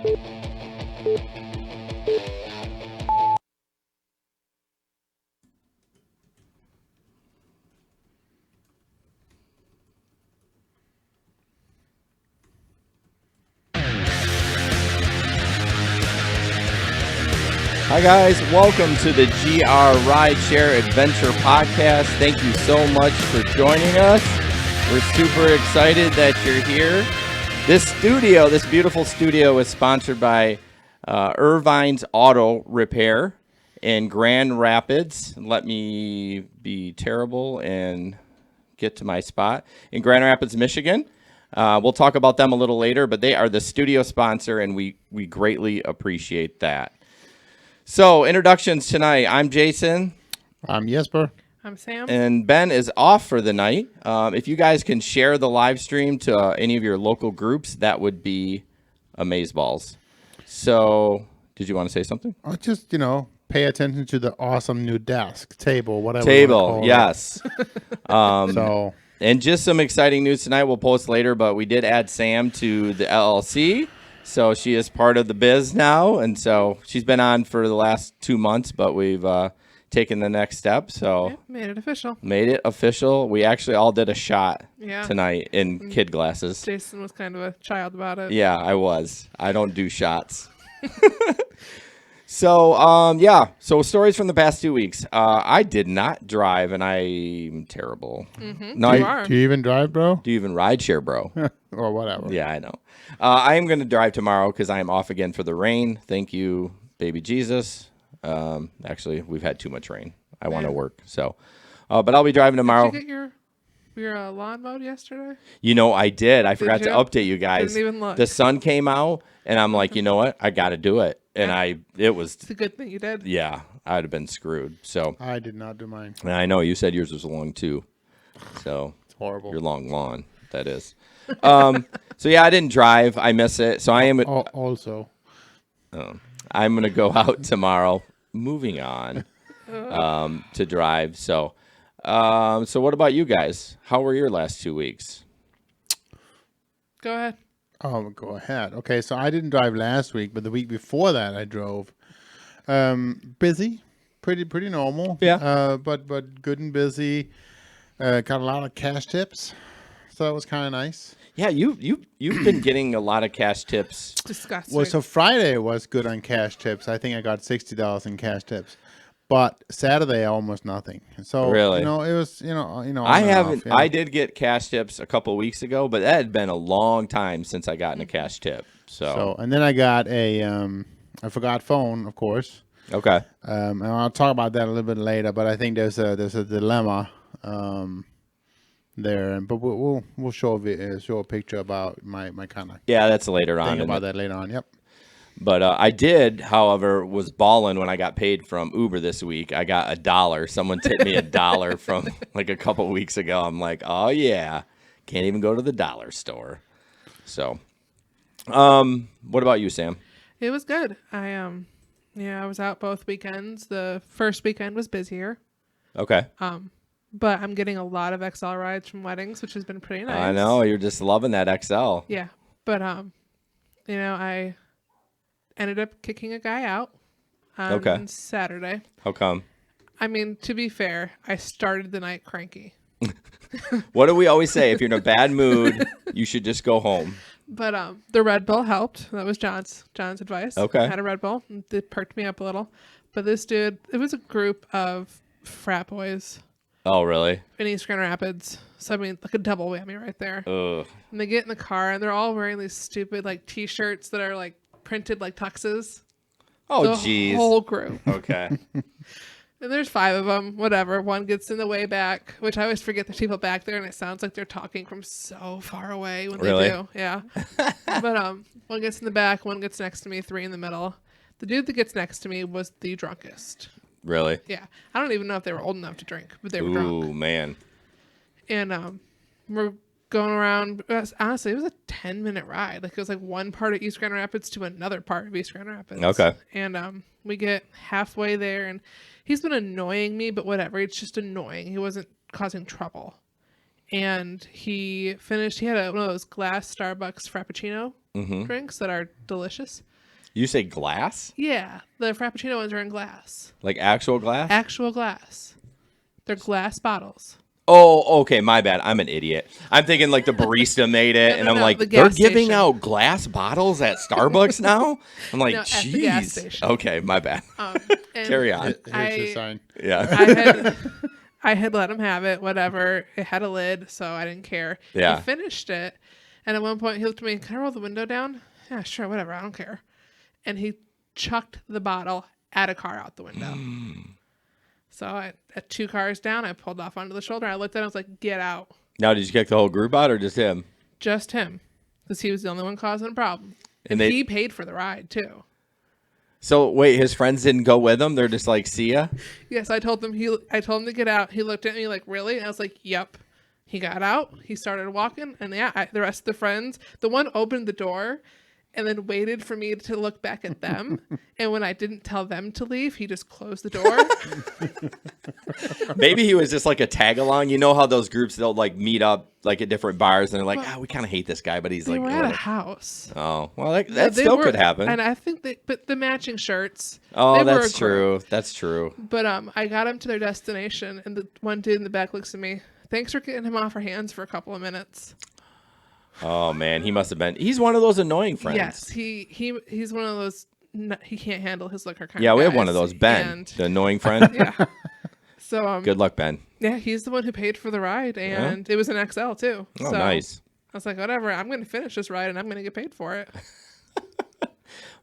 Hi guys, welcome to the GR Rideshare Adventure Podcast. Thank you so much for joining us. We're super excited that you're here. This beautiful studio is sponsored by Irvine's Auto Repair in Grand Rapids. Let me be terrible and get to my spot. In Grand Rapids, Michigan. We'll talk about them a little later, but they are the studio sponsor, and we greatly appreciate that. So, introductions tonight. I'm Jason. I'm Jesper. I'm Sam. And Ben is off for the night. If you guys can share the live stream to any of your local groups, that would be amazeballs. So, did you want to say something? Just, pay attention to the awesome new desk, table, whatever. Table, yes. So, and just some exciting news tonight we'll post later, but we did add Sam to the LLC. So she is part of the biz now, and so she's been on for the last 2 months, but we've taken the next step. So yeah, made it official. We actually all did a shot tonight in kid glasses. Jason was kind of a child about it. Yeah, I was. I don't do shots. So stories from the past 2 weeks. I did not drive, and I'm terrible. Mm-hmm. No, do you even drive, bro? Do you even rideshare, bro? Or whatever. Yeah, I know. I am going to drive tomorrow because I am off again for the rain. Thank you, baby Jesus. Actually, we've had too much rain. I want to work. So, but I'll be driving tomorrow. Did you get your lawn mowed yesterday? I did. I forgot to update you guys. Didn't even look. The sun came out, and I'm like, you know what? I got to do it. And It's a good thing you did. Yeah, I'd have been screwed. So I did not do mine. And I know you said yours was long too. So it's horrible. Your long lawn, that is. So yeah, I didn't drive. I miss it. So I am also. I'm gonna go out tomorrow. Moving on to drive. So what about you guys? How were your last 2 weeks? Go ahead. Oh, go ahead. Okay, so I didn't drive last week, but the week before that I drove. Busy, pretty normal. Yeah. But good and busy. Got a lot of cash tips, so that was kind of nice. Yeah, you've been getting a lot of cash tips. Disgusting. Well, so Friday was good on cash tips. I think I got $60 in cash tips. But Saturday, almost nothing. So really, it was, I haven't. I did get cash tips a couple of weeks ago, but that had been a long time since I gotten a cash tip. So and then I got I forgot phone, of course. Okay. And I'll talk about that a little bit later. But I think there's a dilemma there. But we'll show a picture about my kind of that's later on. About that later on. Yep. But I did, however, was balling when I got paid from Uber this week. I got $1. Someone tipped me $1 from like a couple weeks ago. I'm like, oh yeah, can't even go to the dollar store. So, what about you, Sam? It was good. I was out both weekends. The first weekend was busier. Okay. But I'm getting a lot of XL rides from weddings, which has been pretty nice. I know you're just loving that XL. Yeah, but I ended up kicking a guy out on Saturday. How come? I mean, to be fair, I started the night cranky. What do we always say? If you're in a bad mood, you should just go home. But the Red Bull helped. That was John's advice. Okay. I had a Red Bull. It perked me up a little. But this dude, it was a group of frat boys. Oh, really? In East Grand Rapids. So, I mean, like a double whammy right there. Ugh. And they get in the car, and they're all wearing these stupid, like, T-shirts that are, like, printed like tuxes. Oh, jeez. The whole group. Okay. And there's 5 of them, whatever. One gets in the way back, which I always forget there's people back there, and it sounds like they're talking from so far away when they do. Yeah. But one gets in the back, one gets next to me, 3 in the middle. The dude that gets next to me was the drunkest. Really? Yeah. I don't even know if they were old enough to drink, but they were drunk. Ooh, man. And we're going around. Honestly, it was a 10-minute ride. Like, it was like one part of East Grand Rapids to another part of East Grand Rapids. Okay. And we get halfway there, and he's been annoying me, but whatever. It's just annoying. He wasn't causing trouble. And he finished. He had one of those glass Starbucks Frappuccino drinks that are delicious. You say glass? Yeah, the Frappuccino ones are in glass. Like actual glass? Actual glass. They're glass bottles. Oh, okay. My bad. I'm an idiot. I'm thinking like the barista made it, and I'm like, the they're gas giving station. out glass bottles at Starbucks now? I'm like, No, at the gas jeez. station. Okay, my bad. And Carry on. Here's your sign. Yeah. I had let him have it, whatever. It had a lid, so I didn't care. Yeah. He finished it, and at one point he looked at me, can I roll the window down? Yeah, sure, whatever, I don't care. And he chucked the bottle at a car out the window. So at 2 cars down, I pulled off onto the shoulder. I looked at him, I was like, get out. Now, did you kick the whole group out or just him? Just him, because he was the only one causing a problem. And he paid for the ride, too. So, wait, his friends didn't go with him? They're just like, see ya? Yes, I told him to get out. He looked at me like, really? And I was like, yep. He got out. He started walking. And yeah, the rest of the friends, the one opened the door and then waited for me to look back at them. And when I didn't tell them to leave, he just closed the door. Maybe he was just like a tag along. You know how those groups, they'll like meet up like at different bars and they're like, we kind of hate this guy, but he's They like, were at a house. oh, well, that still could happen. And I think but the matching shirts. Oh, that's true. That's true. But I got them to their destination, and the one dude in the back looks at me. Thanks for getting him off our hands for a couple of minutes. Oh man, he must have been. He's one of those annoying friends. Yes, he's one of those. He can't handle his liquor kind. Yeah, of we have guys. one of those. Ben, And, the annoying friend. yeah. So Good luck, Ben. Yeah, he's the one who paid for the ride, and it was an XL too. Oh, so nice. I was like, whatever. I'm going to finish this ride, and I'm going to get paid for it.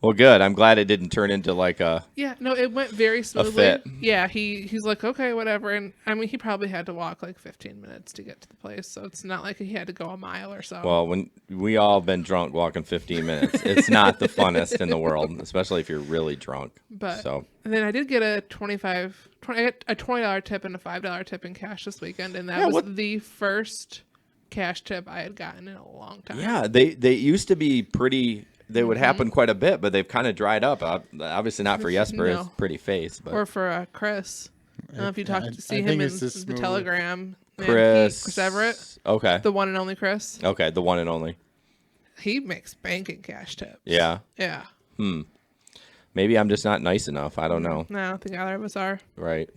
Well, good. I'm glad it didn't turn into like a. Yeah, no, it went very smoothly. fit. Yeah, he's like, okay, whatever. And I mean, he probably had to walk like 15 minutes to get to the place, so it's not like he had to go a mile or so. Well, when we all been drunk walking 15 minutes, it's not the funnest in the world, especially if you're really drunk. But so. And then I did get a $20 tip and a $5 tip in cash this weekend, and that was the first cash tip I had gotten in a long time. Yeah, they used to be pretty. They would happen quite a bit, but they've kind of dried up. Obviously not for Jesper, his pretty face, but or for Chris. I don't know if you see I him think in it's just the smooth. Telegram. Chris Everett. Okay. The one and only Chris. Okay, the one and only. He makes banking cash tips. Yeah. Yeah. Maybe I'm just not nice enough. I don't know. No, I don't think either of us are. Right.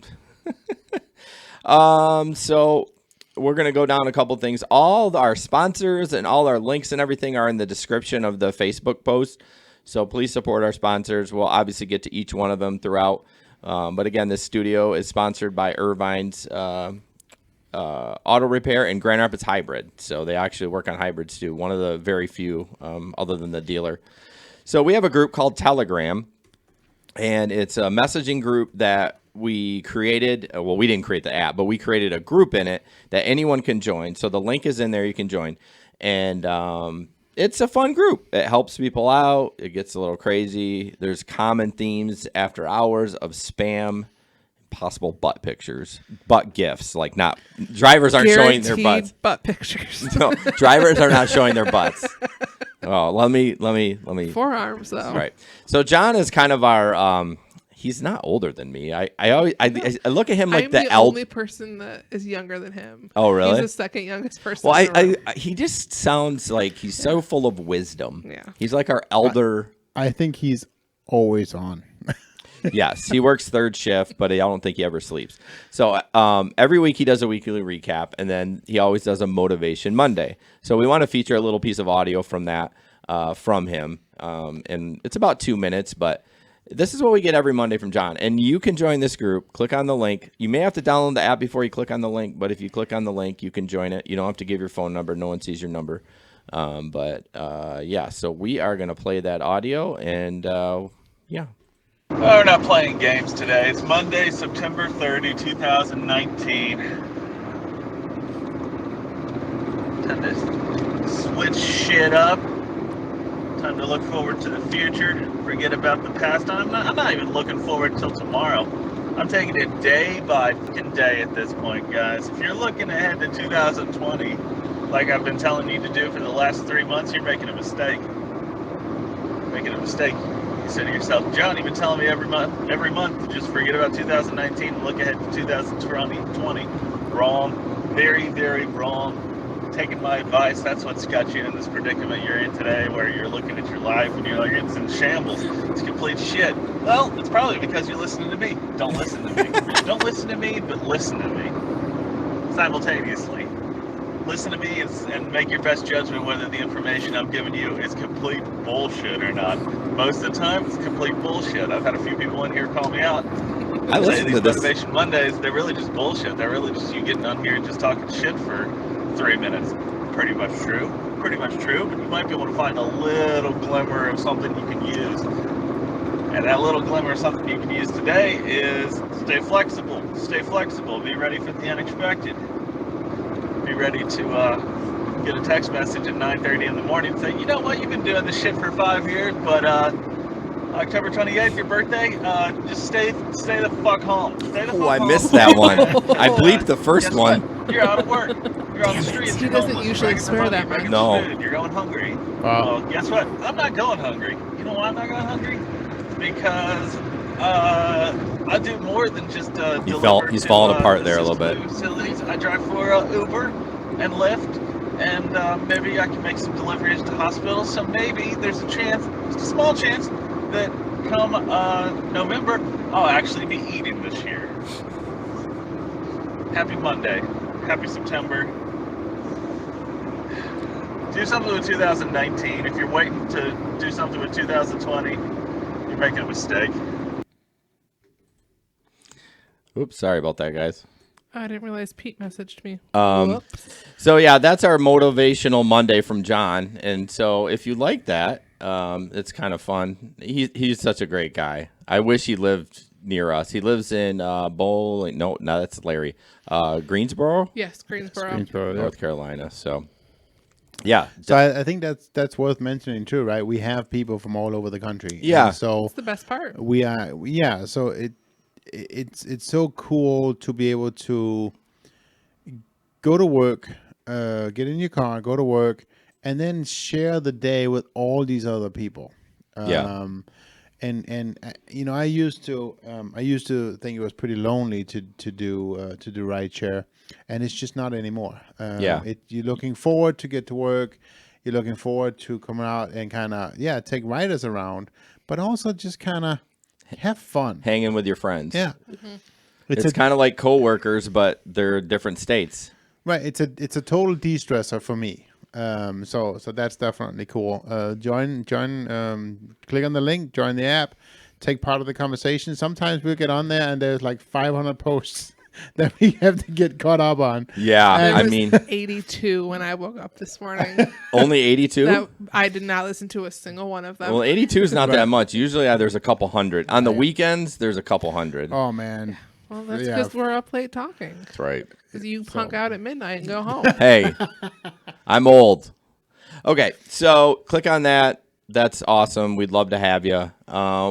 So we're going to go down a couple things. All our sponsors and all our links and everything are in the description of the Facebook post. So please support our sponsors. We'll obviously get to each one of them throughout. But again, this studio is sponsored by Irvine's Auto Repair and Grand Rapids Hybrid. So they actually work on hybrids too. One of the very few other than the dealer. So we have a group called Telegram. And it's a messaging group that we created. Well, we didn't create the app, but we created a group in it that anyone can join. So the link is in there. You can join. And it's a fun group. It helps people out. It gets a little crazy. There's common themes after hours of spam, possible butt pictures, butt gifs. Like not drivers aren't showing their butts. Butt pictures. No, drivers are not showing their butts. Oh, let me. Forearms though. Right. So John is kind of our. He's not older than me. I look at him like I'm the only person that is younger than him. Oh, really? He's the second youngest person. Well, in the room. he just sounds like he's so full of wisdom. Yeah. He's like our elder. I think he's always on. Yes, he works third shift, but I don't think he ever sleeps. So every week he does a weekly recap, and then he always does a Motivation Monday. So we want to feature a little piece of audio from that from him, and it's about 2 minutes, but this is what we get every Monday from John. And you can join this group. Click on the link. You may have to download the app before you click on the link, but if you click on the link, you can join it. You don't have to give your phone number. No one sees your number. Yeah, so we are going to play that audio, and yeah. Well, we're not playing games today. It's Monday, September 30, 2019. Time to switch shit up. Time to look forward to the future. Forget about the past. I'm not even looking forward till tomorrow. I'm taking it day by fucking day at this point, guys. If you're looking ahead to 2020, like I've been telling you to do for the last 3 months, you're making a mistake. Making a mistake. You say to yourself, John, you've been telling me every month to just forget about 2019 and look ahead to 2020. Wrong. Very, very wrong. taken my advice. That's what's got you in this predicament you're in today, where you're looking at your life and you're like, it's in shambles. It's complete shit. Well, it's probably because you're listening to me. Don't listen to me. Don't listen to me, but listen to me simultaneously. Listen to me and make your best judgment whether the information I'm giving you is complete bullshit or not. Most of the time, it's complete bullshit. I've had a few people in here call me out. I listen to this. Motivation Mondays, they're really just bullshit. They're really just you getting on here and just talking shit for 3 minutes. Pretty much true. Pretty much true, but you might be able to find a little glimmer of something you can use. And that little glimmer of something you can use today is stay flexible. Stay flexible. Be ready for the unexpected. Be ready to get a text message at 9:30 in the morning saying, you know what, you've been doing this shit for 5 years, but October 28th, your birthday, just stay the fuck home. Stay the fuck home. I missed that one. I bleeped the first one. What? You're out of work. You're on the streets. He doesn't usually swear that much. No. You're going hungry. Wow. Well, guess what? I'm not going hungry. You know why I'm not going hungry? Because I do more than just deliver. He's to, falling apart there a little bit. Facilities. I drive for Uber and Lyft, and maybe I can make some deliveries to hospitals. So maybe there's a chance, just a small chance, that come November, I'll actually be eating this year. Happy Monday. Happy September. Do something with 2019. If you're waiting to do something with 2020, you're making a mistake. Oops, sorry about that, guys. I didn't realize Pete messaged me. Whoops. So yeah, that's our motivational Monday from John. And so if you like that, it's kind of fun. He's such a great guy. I wish he lived near us. He lives in Bowling. No, that's Larry. Greensboro. Yes, Greensboro. Greensboro, North Carolina. So yeah. So I think that's worth mentioning too, right? We have people from all over the country. Yeah. And so That's the best part. we are, yeah. So it's so cool to be able to go to work, get in your car, go to work, and then share the day with all these other people. Yeah. And you know, I used to think it was pretty lonely to do rideshare, and it's just not anymore. Yeah. You're looking forward to get to work, you're looking forward to coming out and kind of take riders around, but also just kind of have fun, Hanging with your friends. yeah. It's kind of like coworkers, but they're different states. Right. It's a total de-stressor for me. So that's definitely cool. Join, click on the link, join the app, take part of the conversation. Sometimes we'll get on there and there's like 500 posts that we have to get caught up on. Yeah. And I It was mean, 82 when I woke up this morning. only 82? I did not listen to a single one of them. Well, 82 is not that much. Usually there's a couple hundred. On the weekends, there's a couple hundred. Oh man. Well, that's Yeah. because we're up late talking. That's right. Because you punk out at midnight and go home. Hey, I'm old. Okay, so click on that. That's awesome. We'd love to have you.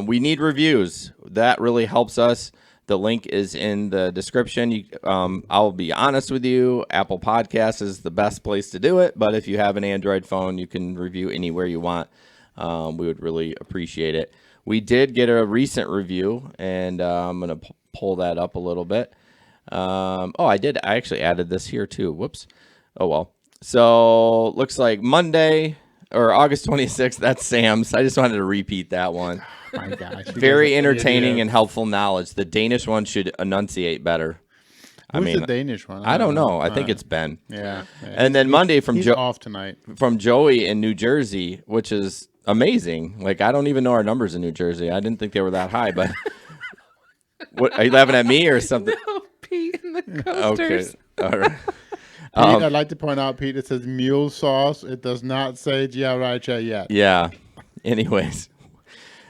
We need reviews. That really helps us. The link is in the description. I'll be honest with you. Apple Podcasts is the best place to do it. But if you have an Android phone, you can review anywhere you want. We would really appreciate it. We did get a recent review, and I'm going to pull that up a little bit. I did. I actually added this here too. Whoops. Oh, well. So looks like Monday or August 26th. That's Sam's. I just wanted to repeat that one. My gosh. Very entertaining and helpful knowledge. The Danish one should enunciate better. Who's the Danish one? I don't know. I think it's Ben. Yeah. And then Monday from He's off tonight. from Joey in New Jersey, which is amazing. Like, I don't even know our numbers in New Jersey. I didn't think they were that high, but what are you laughing at me or something? No, Pete and the Okay. coasters. All right. Pete, I'd like to point out, Pete, it says mule sauce. It does not say GR Rideshare yet. Yeah. Anyways,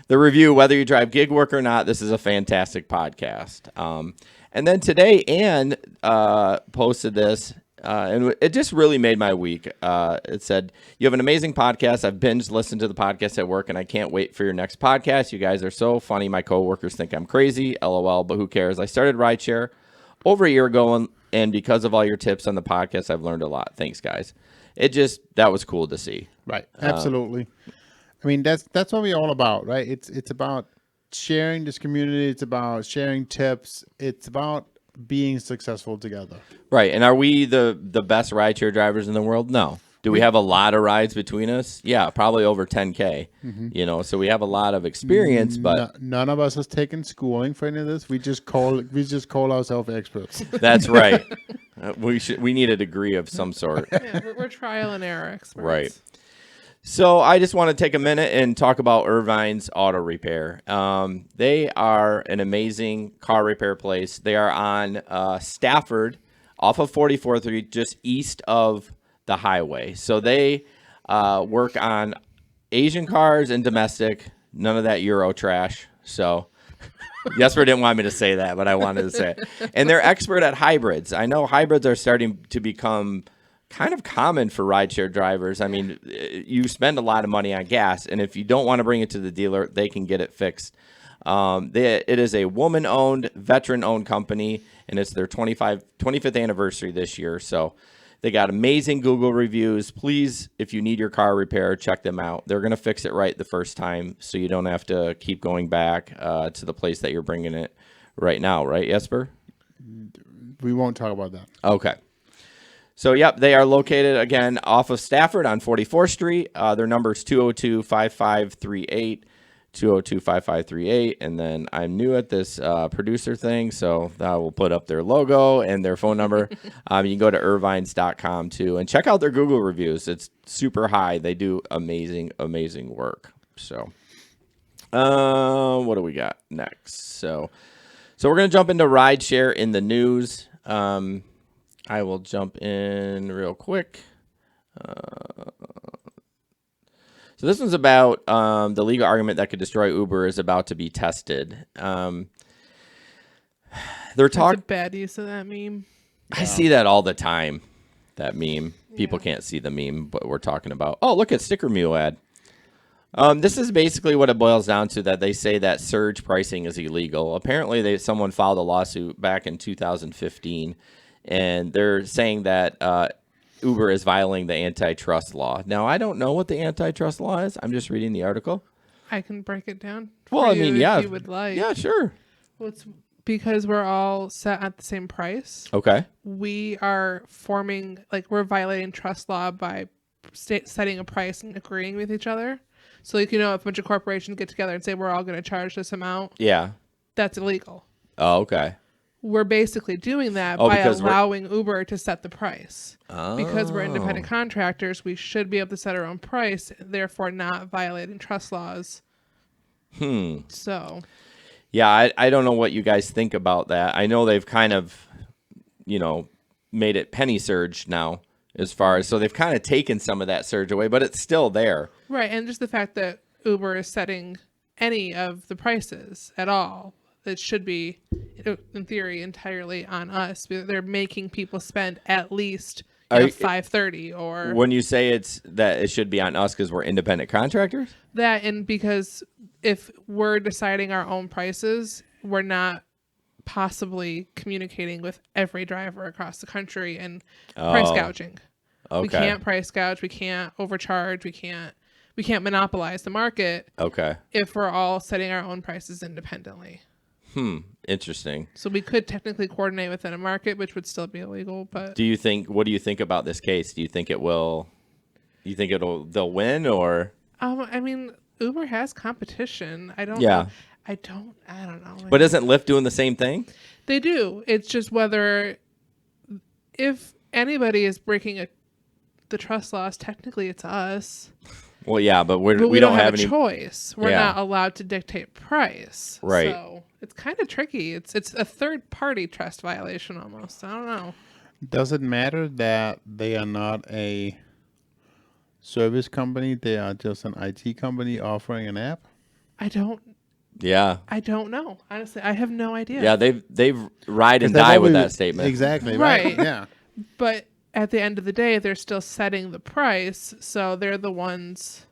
the review, whether you drive gig work or not, this is a fantastic podcast. And then today, Ann posted this, and it just really made my week. It said, "You have an amazing podcast. I've binge listened to the podcast at work, and I can't wait for your next podcast. You guys are so funny. My coworkers think I'm crazy. LOL, but who cares? I started rideshare over a year ago, and because of all your tips on the podcast, I've learned a lot. Thanks, guys." That was cool to see. Right. Absolutely. I mean, that's what we're all about, right? It's about sharing this community. It's about sharing tips. It's about being successful together. Right. And are we the best rideshare drivers in the world? No. Do we have a lot of rides between us? Yeah, probably over 10K. You know, so we have a lot of experience, but None of us has taken schooling for any of this. We just call ourselves experts. that's right. We need a degree of some sort. Yeah, we're trial and error experts. Right. So I just want to take a minute and talk about Irvine's Auto Repair. They are an amazing car repair place. They are on Stafford off of 44th Street, just east of the highway. So they work on Asian cars and domestic, none of that Euro trash. So Jesper didn't want me to say that, but I wanted to say it. And they're expert at hybrids. I know hybrids are starting to become kind of common for rideshare drivers. I mean, you spend a lot of money on gas, and if you don't want to bring it to the dealer, they can get it fixed. It is a woman-owned, veteran-owned company, and it's their 25th anniversary this year. So they got amazing Google reviews. Please, if you need your car repaired, check them out. They're going to fix it right the first time, so you don't have to keep going back to the place that you're bringing it right now. Right, Jesper? We won't talk about that. Okay. So, yep, they are located, again, off of Stafford on 44th Street. Their number is 202-5538, 202-5538. And then I'm new at this producer thing, so I will put up their logo and their phone number. You can go to irvines.com, too, and check out their Google reviews. It's super high. They do amazing, amazing work. So, what do we got next? So we're going to jump into rideshare in the news. I will jump in real quick. So this one's about the legal argument that could destroy Uber is about to be tested. They're That's a bad use of that meme. I see that all the time. That meme. People can't see the meme, but we're talking about. Oh, look at Sticker Mule ad. This is basically what it boils down to, that they say that surge pricing is illegal. Apparently, someone filed a lawsuit back in 2015. And they're saying that Uber is violating the antitrust law. Now, I don't know what the antitrust law is. I'm just reading the article. I can break it down. Well, I mean, yeah. If you would like. Yeah, sure. Well, it's because we're all set at the same price. Okay. We are we're violating trust law by setting a price and agreeing with each other. So, if a bunch of corporations get together and say we're all going to charge this amount. Yeah. That's illegal. Oh, okay. We're basically doing that by allowing Uber to set the price. Oh. Because we're independent contractors, we should be able to set our own price, therefore not violating trust laws. So. Yeah, I don't know what you guys think about that. I know they've kind of, made it penny surge now so they've kind of taken some of that surge away, but it's still there. Right, and just the fact that Uber is setting any of the prices at all. It should be, in theory, entirely on us. They're making people spend at least $5.30 or. When you say it should be on us because we're independent contractors? That, and because if we're deciding our own prices, we're not possibly communicating with every driver across the country and price gouging. Okay. We can't price gouge. We can't overcharge. We can't monopolize the market. Okay. If we're all setting our own prices independently. Interesting. So we could technically coordinate within a market, which would still be illegal. But what do you think about this case? Do you think they'll win or? I mean, Uber has competition. I don't know. I don't know. But isn't Lyft doing the same thing? They do. It's just if anybody is breaking the trust laws, technically it's us. Well, yeah, but we don't have any choice. We're not allowed to dictate price. Right. So it's kind of tricky. It's a third party trust violation almost. I don't know. Does it matter that they are not a service company? They are just an IT company offering an app? I don't know. Honestly, I have no idea. Yeah, they've ride and die with that statement. Exactly. Right. Yeah. But at the end of the day, they're still setting the price, so they're the ones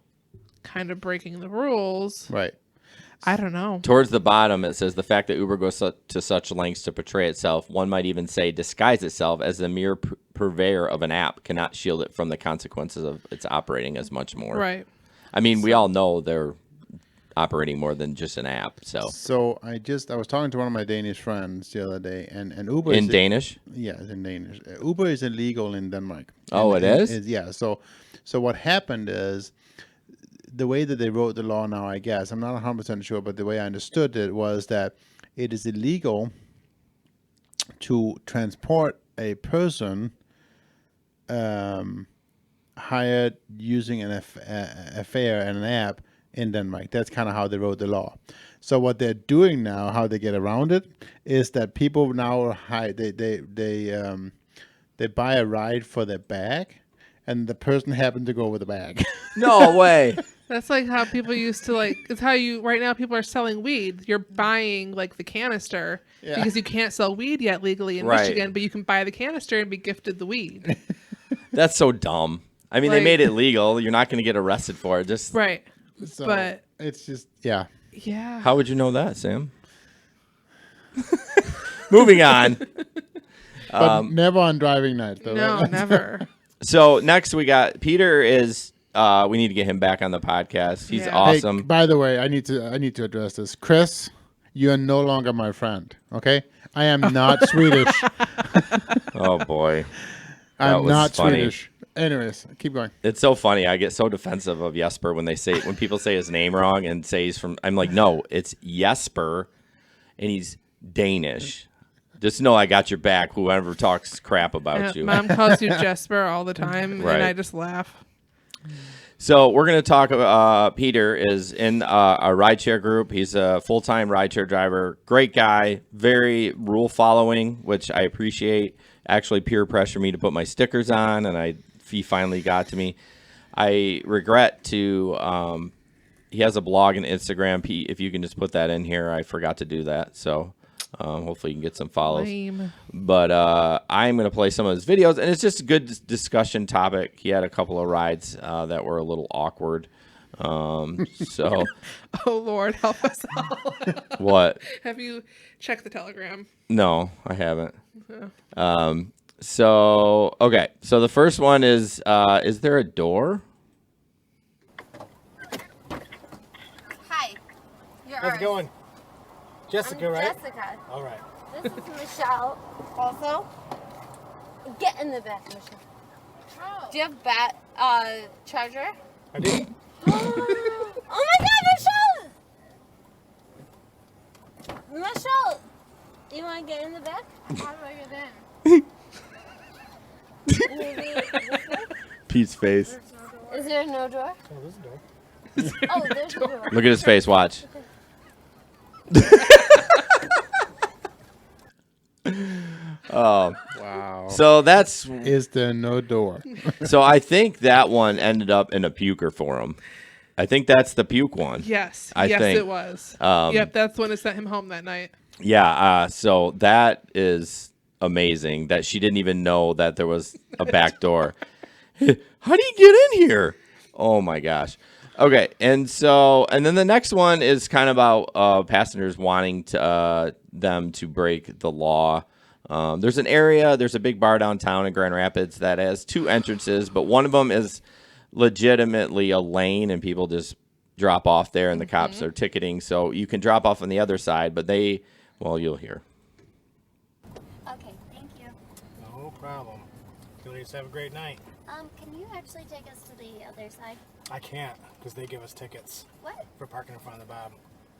kind of breaking the rules. Right. I don't know. Towards the bottom, it says the fact that Uber goes to such lengths to portray itself, one might even say disguise itself as the mere purveyor of an app, cannot shield it from the consequences of its operating as much more. Right. I mean, we all know they're operating more than just an app. So I was talking to one of my Danish friends the other day, and Uber In is Danish? Yeah, it's in Danish. Uber is illegal in Denmark. Oh, it is? Yeah. So what happened is the way that they wrote the law now, I guess, I'm not 100% sure, but the way I understood it was that it is illegal to transport a person hired using a fare and an app in Denmark. That's kind of how they wrote the law. So what they're doing now, how they get around it, is that people now are they buy a ride for their bag, and the person happened to go with the bag. No way. That's like how people used to it's how right now people are selling weed. You're buying like the canister because you can't sell weed yet legally in Michigan, but you can buy the canister and be gifted the weed. That's so dumb. I mean, they made it legal. You're not going to get arrested for it. Just right. So but it's just, yeah. Yeah. How would you know that, Sam? Moving on. But never on driving night, though. No, right? never. So next we got Peter is we need to get him back on the podcast. He's awesome. Hey, by the way, I need to address this. Chris, you are no longer my friend, okay? I am not Swedish. Oh boy. I'm not funny. Swedish. Anyways, keep going. It's so funny. I get so defensive of Jesper when people say his name wrong and say he's from. I'm like, no, it's Jesper, and he's Danish. Just know I got your back. Whoever talks crap about you. Mom calls you Jesper all the time, Right. and I just laugh. So we're going to talk about Peter is in a rideshare group. He's a full-time rideshare driver. Great guy. Very rule following, which I appreciate. Actually peer pressure me to put my stickers on, and he finally got to me. I regret to he has a blog and Instagram. If you can just put that in here. I forgot to do that. So hopefully you can get some follows. Lame. But I'm going to play some of his videos, and it's just a good discussion topic. He had a couple of rides that were a little awkward. So Oh, Lord, help us all. what? Have you checked the Telegram? No, I haven't. So, okay. So the first one is there a door? Hi. How's it going? Jessica, I'm right? Jessica. All right. This is Michelle. Also, get in the back, Michelle. Oh. Do you have charger? I do. Oh my God, Michelle! Michelle, you want to get in the back? How do I get in? Maybe this way? Pete's face. Is there no door? Oh, there's a door. Oh, there's a door. Look at his face. Watch. Oh, Wow. so that's Is there no door? so I think that one ended up in a puker for him. I think that's the puke one. Yes. I yes, think. it was. Um, Yep, that's when it sent him home that night. Yeah. So that is amazing that she didn't even know that there was a back door. How do you get in here? Oh my gosh. Okay, and then the next one is kind of about passengers wanting them to break the law. There's a big bar downtown in Grand Rapids that has two entrances, but one of them is legitimately a lane, and people just drop off there, and the cops are ticketing. So you can drop off on the other side, but you'll hear. Okay, thank you. No problem. You ladies have a great night. Can you actually take us to the other side? I can't because they give us tickets What? for parking in front of the Bob.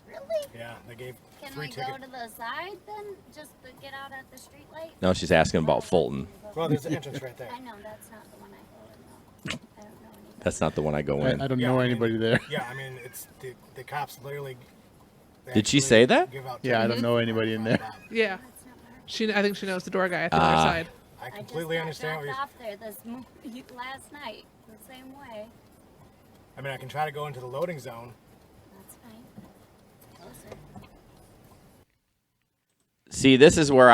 Really? Yeah, they gave Can 3 we tickets. go to the side then? Just to get out at the street light? No, she's asking about Fulton. Well, there's an entrance right there. I know, that's not the one I go in though. I don't know anything. That's not the one I go in. I don't Yeah, know I mean- anybody there. Yeah, I mean, it's the cops literally. they Did she actually say that? Give out Yeah, I tickets don't know anybody in there. for Bob. Yeah. That's not where I think she knows the door guy at the other side. I I just completely got understand what dropped you're. off there last night, the same way. I mean, I can try to go into the loading zone. That's fine. It's closer. See, this is where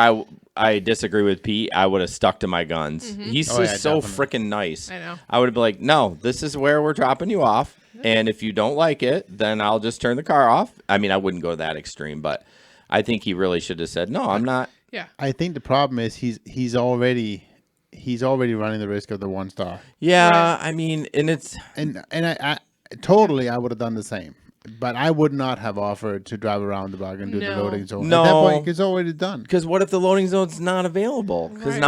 I disagree with Pete. I would have stuck to my guns. He's Oh, just yeah, so definitely. freaking nice. I know. I would be like, no, this is where we're dropping you off. And if you don't like it, then I'll just turn the car off. I mean, I wouldn't go that extreme, but I think he really should have said, no, I'm not. Yeah. I think the problem is he's already running the risk of the 1 star. Yeah, Right. I mean, and it's And I totally I would have done the same. But I would not have offered to drive around the block and do the No. loading zone. No. At that point, it's already done. Because what if the loading zone's not available? Because Right.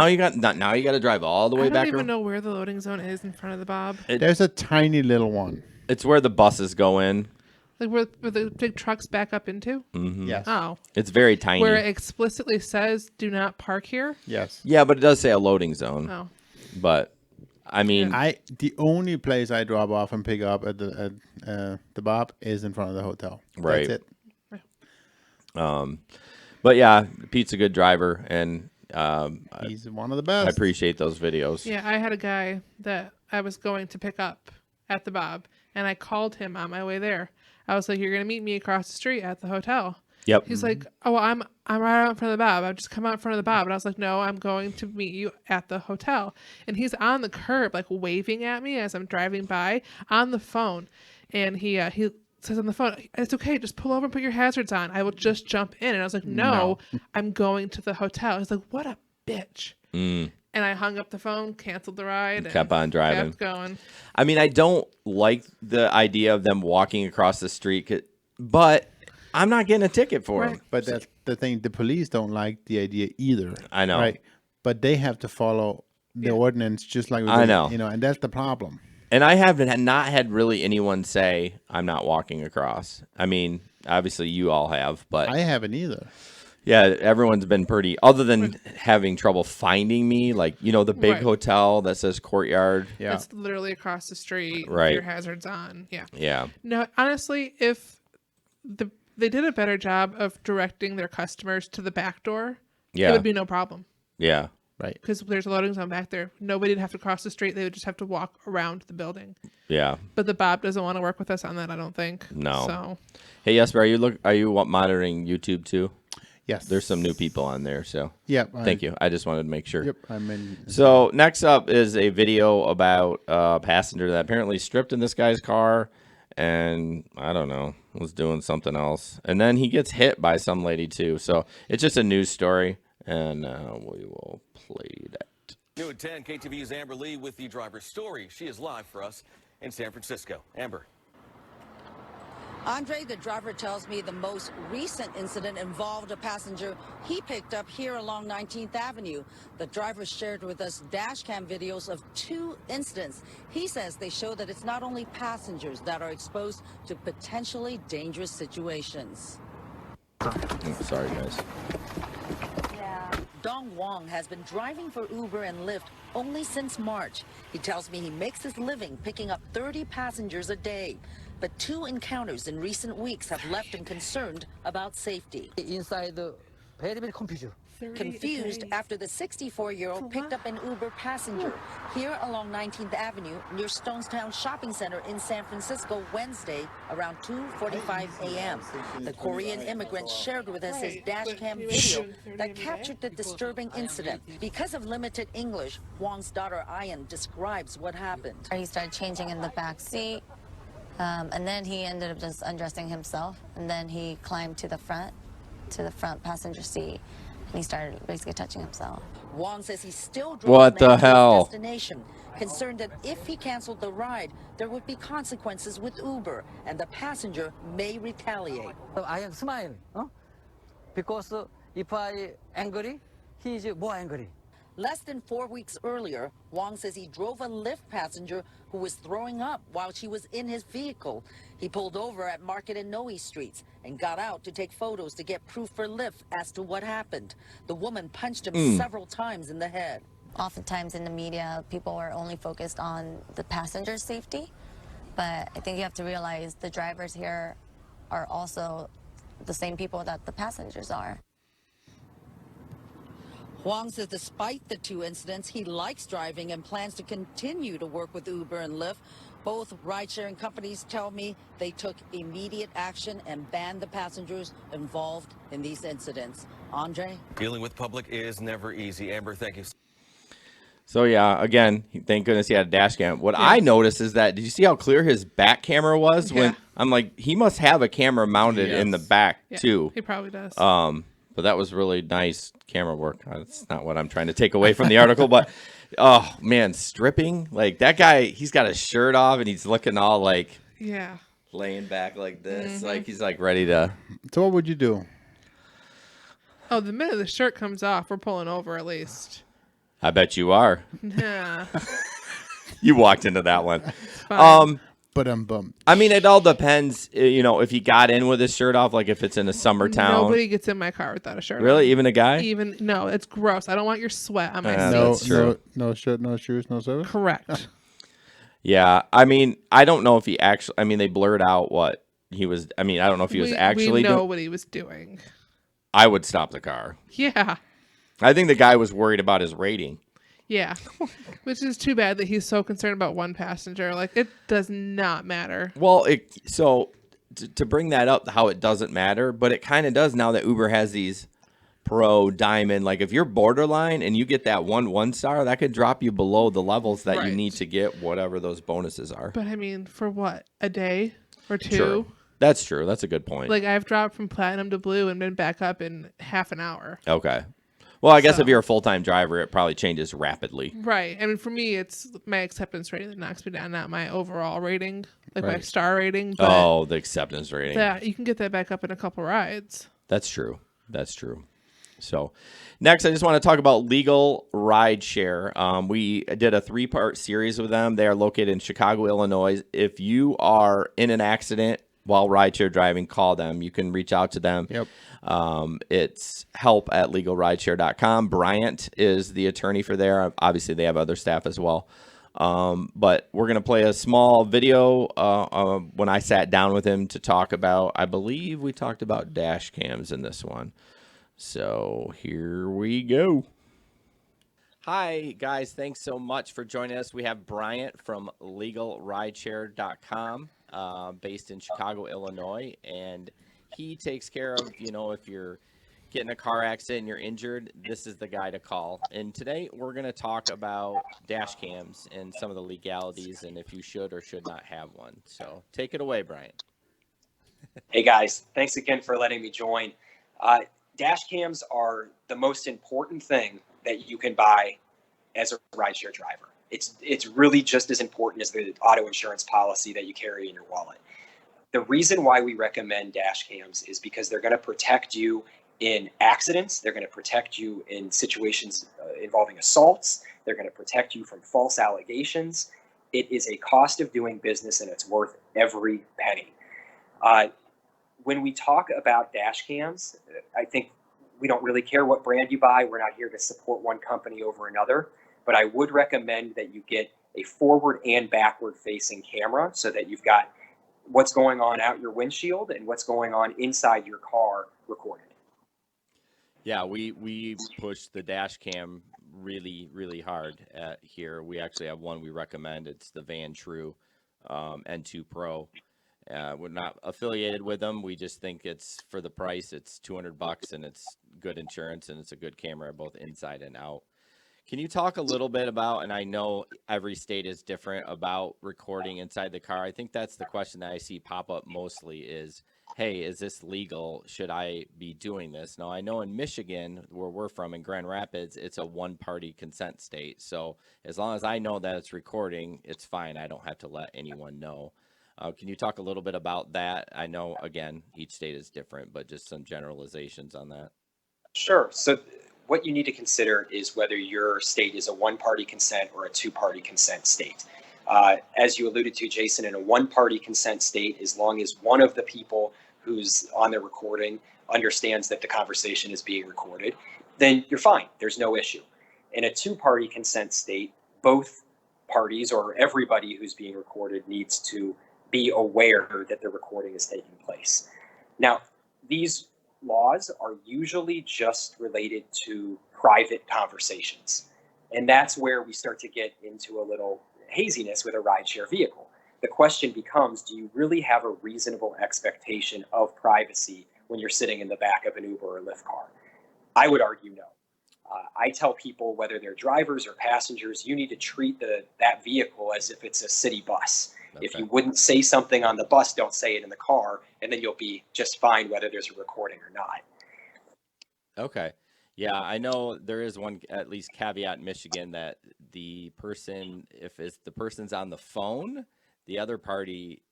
now you got to drive all the way I don't back. even know where the loading zone is in front of the Bob. There's a tiny little one. It's where the buses go in. Like where the big trucks back up into? Yes. Oh. It's very tiny. Where it explicitly says, do not park here? Yes. Yeah, but it does say a loading zone. Oh. But I mean, The only place I drop off and pick up at the Bob is in front of the hotel. Right. That's it. but yeah, Pete's a good driver, and He's one of the I best. appreciate those videos. Yeah, I had a guy that I was going to pick up at the Bob, and I called him on my way there. I was like, "You're gonna meet me across the street at the hotel." Yep. He's like, "Oh, well, I'm right out in front of the Bob. I've just come out in front of the Bob." And I was like, "No, I'm going to meet you at the hotel." And he's on the curb, like waving at me as I'm driving by on the phone, and he says on the phone, "It's okay, just pull over and put your hazards on. I will just jump in." And I was like, "No, I'm going to the hotel." He's like, "What a bitch." And I hung up the phone, canceled the ride, and Kept on driving. kept going. I mean, I don't like the idea of them walking across the street, but I'm not getting a ticket for Right. them. But that's the thing. The police don't like the idea either. I know. Right. But they have to follow the ordinance just like we I do, know. You know, and that's the problem. And I haven't not had really anyone say I'm not walking across. I mean, obviously you all have, but I haven't either. yeah, everyone's been pretty. Other than having trouble finding me, like the big Right. hotel that says Courtyard. Yeah. It's literally across the street with Right. your hazards on. Yeah. Yeah, No, honestly, if they did a better job of directing their customers to the back door, it yeah, would be no problem. yeah, Right. Because there's a loading zone back there. Nobody'd have to cross the street. They would just have to walk around the building. yeah. But the Bob doesn't want to work with us on that, I don't think. No. So, Hey, Jesper, are you monitoring YouTube too? Yes. There's some new people on there, so Yep. thank you. I just wanted to make sure. Yep. I'm in. So next up is a video about a passenger that apparently stripped in this guy's car, and I don't know, was doing something else, and then he gets hit by some lady too. So it's just a news story, and we will play that. New at 10, KTVU's Amber Lee with the driver's story. She is live for us in San Francisco. Amber. Andre, the driver, tells me the most recent incident involved a passenger he picked up here along 19th Avenue. The driver shared with us dash cam videos of 2 incidents. He says they show that it's not only passengers that are exposed to potentially dangerous situations. Sorry, guys. Dong Wong has been driving for Uber and Lyft only since March. He tells me he makes his living picking up 30 passengers a day. But 2 encounters in recent weeks have left him concerned about safety. Inside, very confused. Confused after the 64-year-old picked up an Uber passenger here along 19th Avenue near Stonestown Shopping Center in San Francisco Wednesday around 2:45 a.m. The Korean immigrant shared with us his dash cam video that captured the disturbing incident. Because of limited English, Wong's daughter Ayan describes what happened. He started changing in the back seat, and then he ended up just undressing himself, and then he climbed to the front passenger seat. And he started basically touching himself. Wong says he's still What the driving to his hell? destination, concerned that if he canceled the ride, there would be consequences with Uber, and the passenger may retaliate. I am smiling, because if I angry, he is more angry. Less than 4 weeks earlier, Wong says he drove a Lyft passenger who was throwing up while she was in his vehicle. He pulled over at Market and Noe streets and got out to take photos to get proof for Lyft as to what happened. The woman punched him several times in the head. Oftentimes in the media, people are only focused on the passenger's safety, but I think you have to realize the drivers here are also the same people that the passengers are. Huang says despite the 2 incidents, he likes driving and plans to continue to work with Uber and Lyft. Both ride-sharing companies tell me they took immediate action and banned the passengers involved in these incidents. Andre? Dealing with public is never easy. Amber, thank you. So yeah, again, thank goodness he had a dash cam. What I noticed is that, did you see how clear his back camera was? When I'm like, he must have a camera mounted in the back too. He probably does. But that was really nice camera work. That's not what I'm trying to take away from the article, but oh man, stripping, like that guy, he's got his shirt off and he's looking all like, Yeah. laying back like this, like he's like ready to. So what would you do? Oh, the minute the shirt comes off, we're pulling over at least. I bet you are. Yeah. You walked into that one. Fine. But I'm bummed. I mean, it all depends. You know, if he got in with his shirt off, like if it's in a summer town. Nobody gets in my car without a shirt on. Really? Even a guy? No, it's gross. I don't want your sweat on my seat. That's true. No shirt, no shoes, no service? Correct. Yeah. I mean, I don't know if he actually, I mean, they blurred out what he was, I mean, I don't know if he was actually We know what he was doing. I would stop the car. Yeah. I think the guy was worried about his rating. Yeah. Which is too bad that he's so concerned about one passenger. Like, it does not matter. Well, so to bring that up, how it doesn't matter, but it kind of does now that Uber has these Pro, Diamond. Like, if you're borderline and you get that 1 star, that could drop you below the levels that you need to get whatever those bonuses are. But I mean, for what? A day or two? Sure. That's true. That's a good point. Like, I've dropped from platinum to blue and been back up in half an hour. Okay. Well, I guess if you're a full-time driver, it probably changes rapidly. Right. I mean, for me, it's my acceptance rating that knocks me down, not my overall rating, like my star rating. But the acceptance rating. Yeah, you can get that back up in a couple rides. That's true. That's true. So next, I just want to talk about LegalRideshare. We did a 3-part series with them. They are located in Chicago, Illinois. If you are in an accident while rideshare driving, call them. You can reach out to them. Yep. It's help@legalrideshare.com. Bryant is the attorney for there. Obviously, they have other staff as well. But we're going to play a small video when I sat down with him to talk about, I believe we talked about dash cams in this one. So here we go. Hi, guys. Thanks so much for joining us. We have Bryant from LegalRideshare.com, based in Chicago, Illinois, and he takes care of, you know, if you're getting a car accident and you're injured, this is the guy to call. And today we're going to talk about dash cams and some of the legalities and if you should or should not have one. So take it away, Bryant. Hey, guys. Thanks again for letting me join. Dash cams are the most important thing that you can buy as a rideshare driver. It's really just as important as the auto insurance policy that you carry in your wallet. The reason why we recommend dash cams is because they're going to protect you in accidents. They're going to protect you in situations involving assaults. They're going to protect you from false allegations. It is a cost of doing business, and it's worth every penny. When we talk about dash cams, I think we don't really care what brand you buy. We're not here to support one company over another, but I would recommend that you get a forward and backward facing camera so that you've got what's going on out your windshield and what's going on inside your car recorded. Yeah, we push the dash cam really, really hard here. We actually have one we recommend. It's the Van True N2 Pro. We're not affiliated with them. We just think it's for the price. It's $200 and it's good insurance and it's a good camera both inside and out. Can you talk a little bit about, and I know every state is different, about recording inside the car? I think that's the question that I see pop up mostly is, hey, is this legal? Should I be doing this? Now, I know in Michigan, where we're from, in Grand Rapids, it's a one-party consent state. So as long as I know that it's recording, it's fine. I don't have to let anyone know. Can you talk a little bit about that? I know, again, each state is different, but just some generalizations on that. Sure. So what you need to consider is whether your state is a one-party consent or a two-party consent state. As you alluded to, Jason, in a one-party consent state, as long as one of the people who's on the recording understands that the conversation is being recorded, then you're fine. There's no issue. In a two-party consent state, both parties or everybody who's being recorded needs to be aware that the recording is taking place. Now, these laws are usually just related to private conversations. And that's where we start to get into a little haziness with a rideshare vehicle. The question becomes, do you really have a reasonable expectation of privacy when you're sitting in the back of an Uber or Lyft car? I would argue no. I tell people, whether they're drivers or passengers, you need to treat that vehicle as if it's a city bus. Okay. If you wouldn't say something on the bus, don't say it in the car, and then you'll be just fine whether there's a recording or not. Okay. Yeah, I know there is one, at least caveat in Michigan, that the person, if the person's on the phone, the other party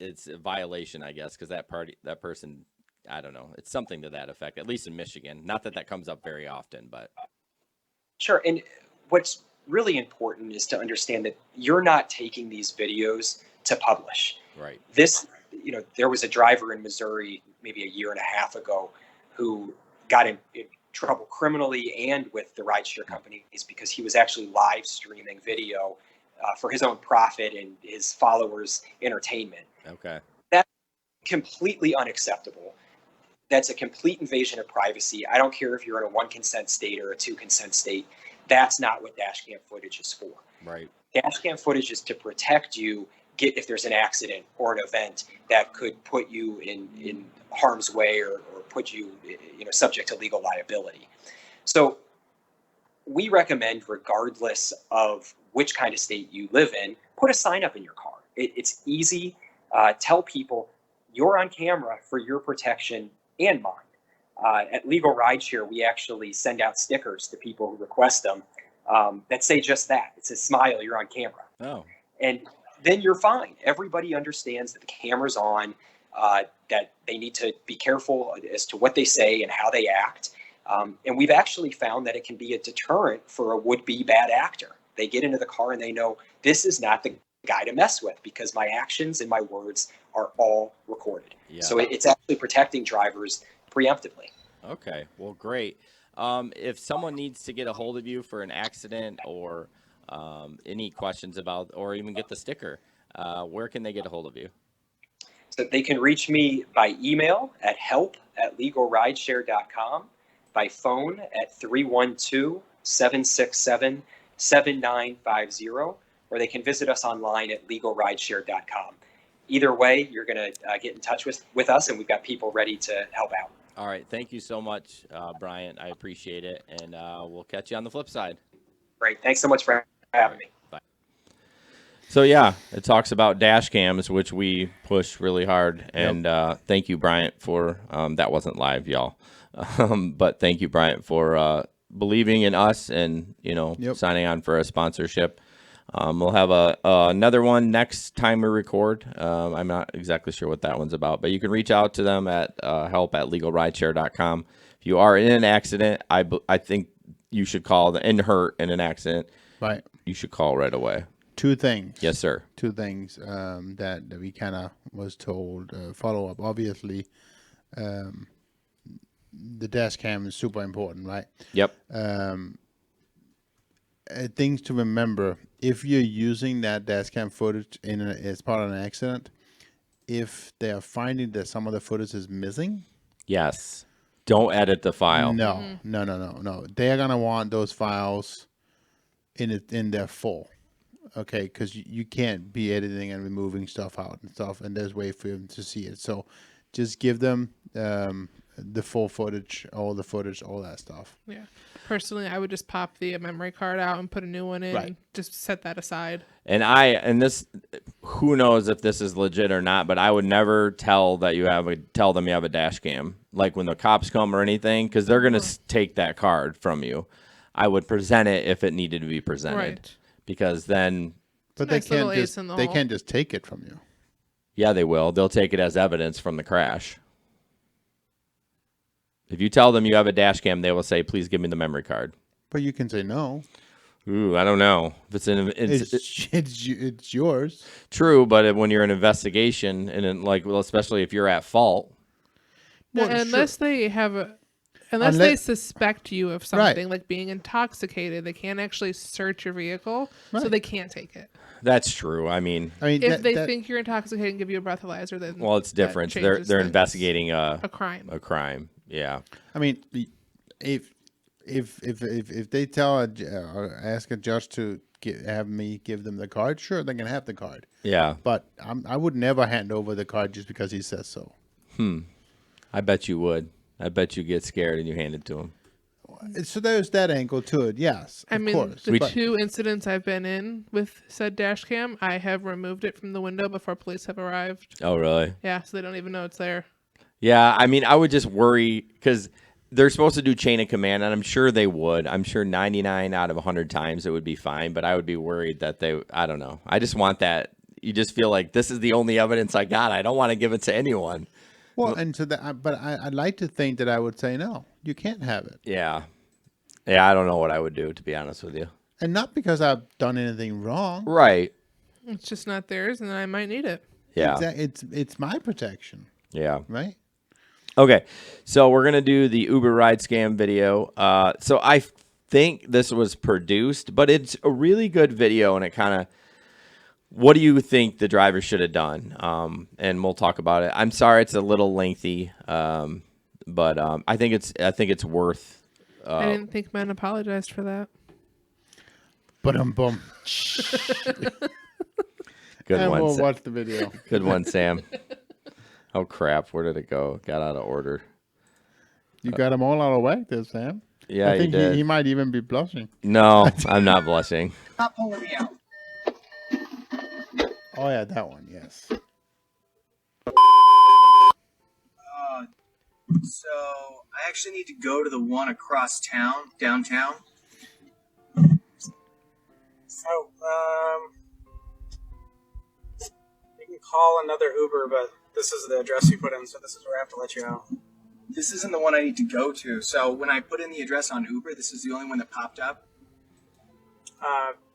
it's a violation, I guess, because that person, I don't know, it's something to that effect. At least in Michigan, not that comes up very often, but Sure. And what's really important is to understand that you're not taking these videos to publish. right. This, there was a driver in Missouri maybe a year and a half ago who got in trouble criminally and with the rideshare companies because he was actually live streaming video for his own profit and his followers' entertainment. Okay. That's completely unacceptable. That's a complete invasion of privacy. I don't care if you're in a 1 consent state or a 2 consent state. That's not what dash cam footage is for. Right. Dash cam footage is to protect you if there's an accident or an event that could put you in harm's way or put you subject to legal liability. So we recommend, regardless of which kind of state you live in, put a sign up in your car. It's easy. Tell people you're on camera for your protection and mine. At Legal Rideshare, we actually send out stickers to people who request them that say just that. It says, smile, you're on camera. Oh. And then you're fine. Everybody understands that the camera's on, that they need to be careful as to what they say and how they act. And we've actually found that it can be a deterrent for a would-be bad actor. They get into the car and they know this is not the guy to mess with because my actions and my words are all recorded. Yeah. So it's actually protecting drivers preemptively. Okay. Well, great. If someone needs to get a hold of you for an accident or any questions about, or even get the sticker, where can they get a hold of you? So they can reach me by email at help@legalrideshare.com, by phone at 312-767-7950, or they can visit us online at legalrideshare.com. Either way, you're going to get in touch with us, and we've got people ready to help out. All right. Thank you so much, Bryant. I appreciate it. And we'll catch you on the flip side. Great. Thanks so much for having me. Bye. So, yeah, it talks about dash cams, which we push really hard. And thank you, Bryant, for that wasn't live, y'all. But thank you, Bryant, for believing in us and, signing on for a sponsorship. We'll have another one next time we record. I'm not exactly sure what that one's about, but you can reach out to them at help@legalrideshare.com. If you are in an accident, I think you should call in an accident. Right. You should call right away. 2 things. Yes, sir. 2 things that we kind of was told. Follow up. Obviously, the dash cam is super important, right? Yep. Things to remember: if you're using that dash cam footage as part of an accident, if they are finding that some of the footage is missing, yes, don't edit the file. No. They are gonna want those files in their full. Okay, because you can't be editing and removing stuff out and stuff, and there's a way for them to see it. So just give them the full footage, all that stuff. Yeah. Personally, I would just pop the memory card out and put a new one in. Right. Just set that aside. And this, who knows if this is legit or not, but I would never tell them you have a dash cam, like when the cops come or anything, because they're going to take that card from you. I would present it if it needed to be presented. Right. Because then, but they can't just take it from you. Yeah, they will. They'll take it as evidence from the crash. If you tell them you have a dash cam, they will say, "Please give me the memory card." But you can say no. Ooh, I don't know if it's yours. True, but when you're in investigation and especially if you're at fault, unless they have Unless they suspect you of something, like being intoxicated, they can't actually search your vehicle, so they can't take it. That's true. I mean, if they think you're intoxicated and give you a breathalyzer, then it's different. They're investigating a crime. A crime. Yeah. I mean, if they ask a judge to have me give them the card, sure, they can have the card. Yeah. But I would never hand over the card just because he says so. I bet you would. I bet you get scared and you hand it to him. So there's that angle to it, yes. I mean, the 2 incidents I've been in with said dash cam, I have removed it from the window before police have arrived. Oh, really? Yeah, so they don't even know it's there. Yeah, I mean, I would just worry because they're supposed to do chain of command, and I'm sure they would. I'm sure 99 out of 100 times it would be fine, but I would be worried that I don't know. I just want that you just feel like this is the only evidence I got. I don't want to give it to anyone. Well, and so that, but I'd like to think that I would say no. You can't have it. Yeah. Yeah, I don't know what I would do, to be honest with you. And not because I've done anything wrong. Right. It's just not theirs, and I might need it. Yeah. It's my protection. Yeah. Right. Okay. So we're gonna do the Uber ride scam video. So I think this was produced, but it's a really good video, and it kind of. What do you think the driver should have done? And we'll talk about it. I'm sorry it's a little lengthy, but I think it's worth. I didn't think men apologized for that. But Good and one. we'll watch the video. Good one, Sam. Oh crap! Where did it go? Got out of order. You got them all out of whack there, Sam. Yeah, I think you did. he might even be blushing. No, I'm not blushing. Not pulling me out. Oh yeah, that one. Yes. So I actually need to go to the one across town, downtown. So, you can call another Uber, but this is the address you put in, so this is where I have to let you out. This isn't the one I need to go to. So when I put in the address on Uber, this is the only one that popped up.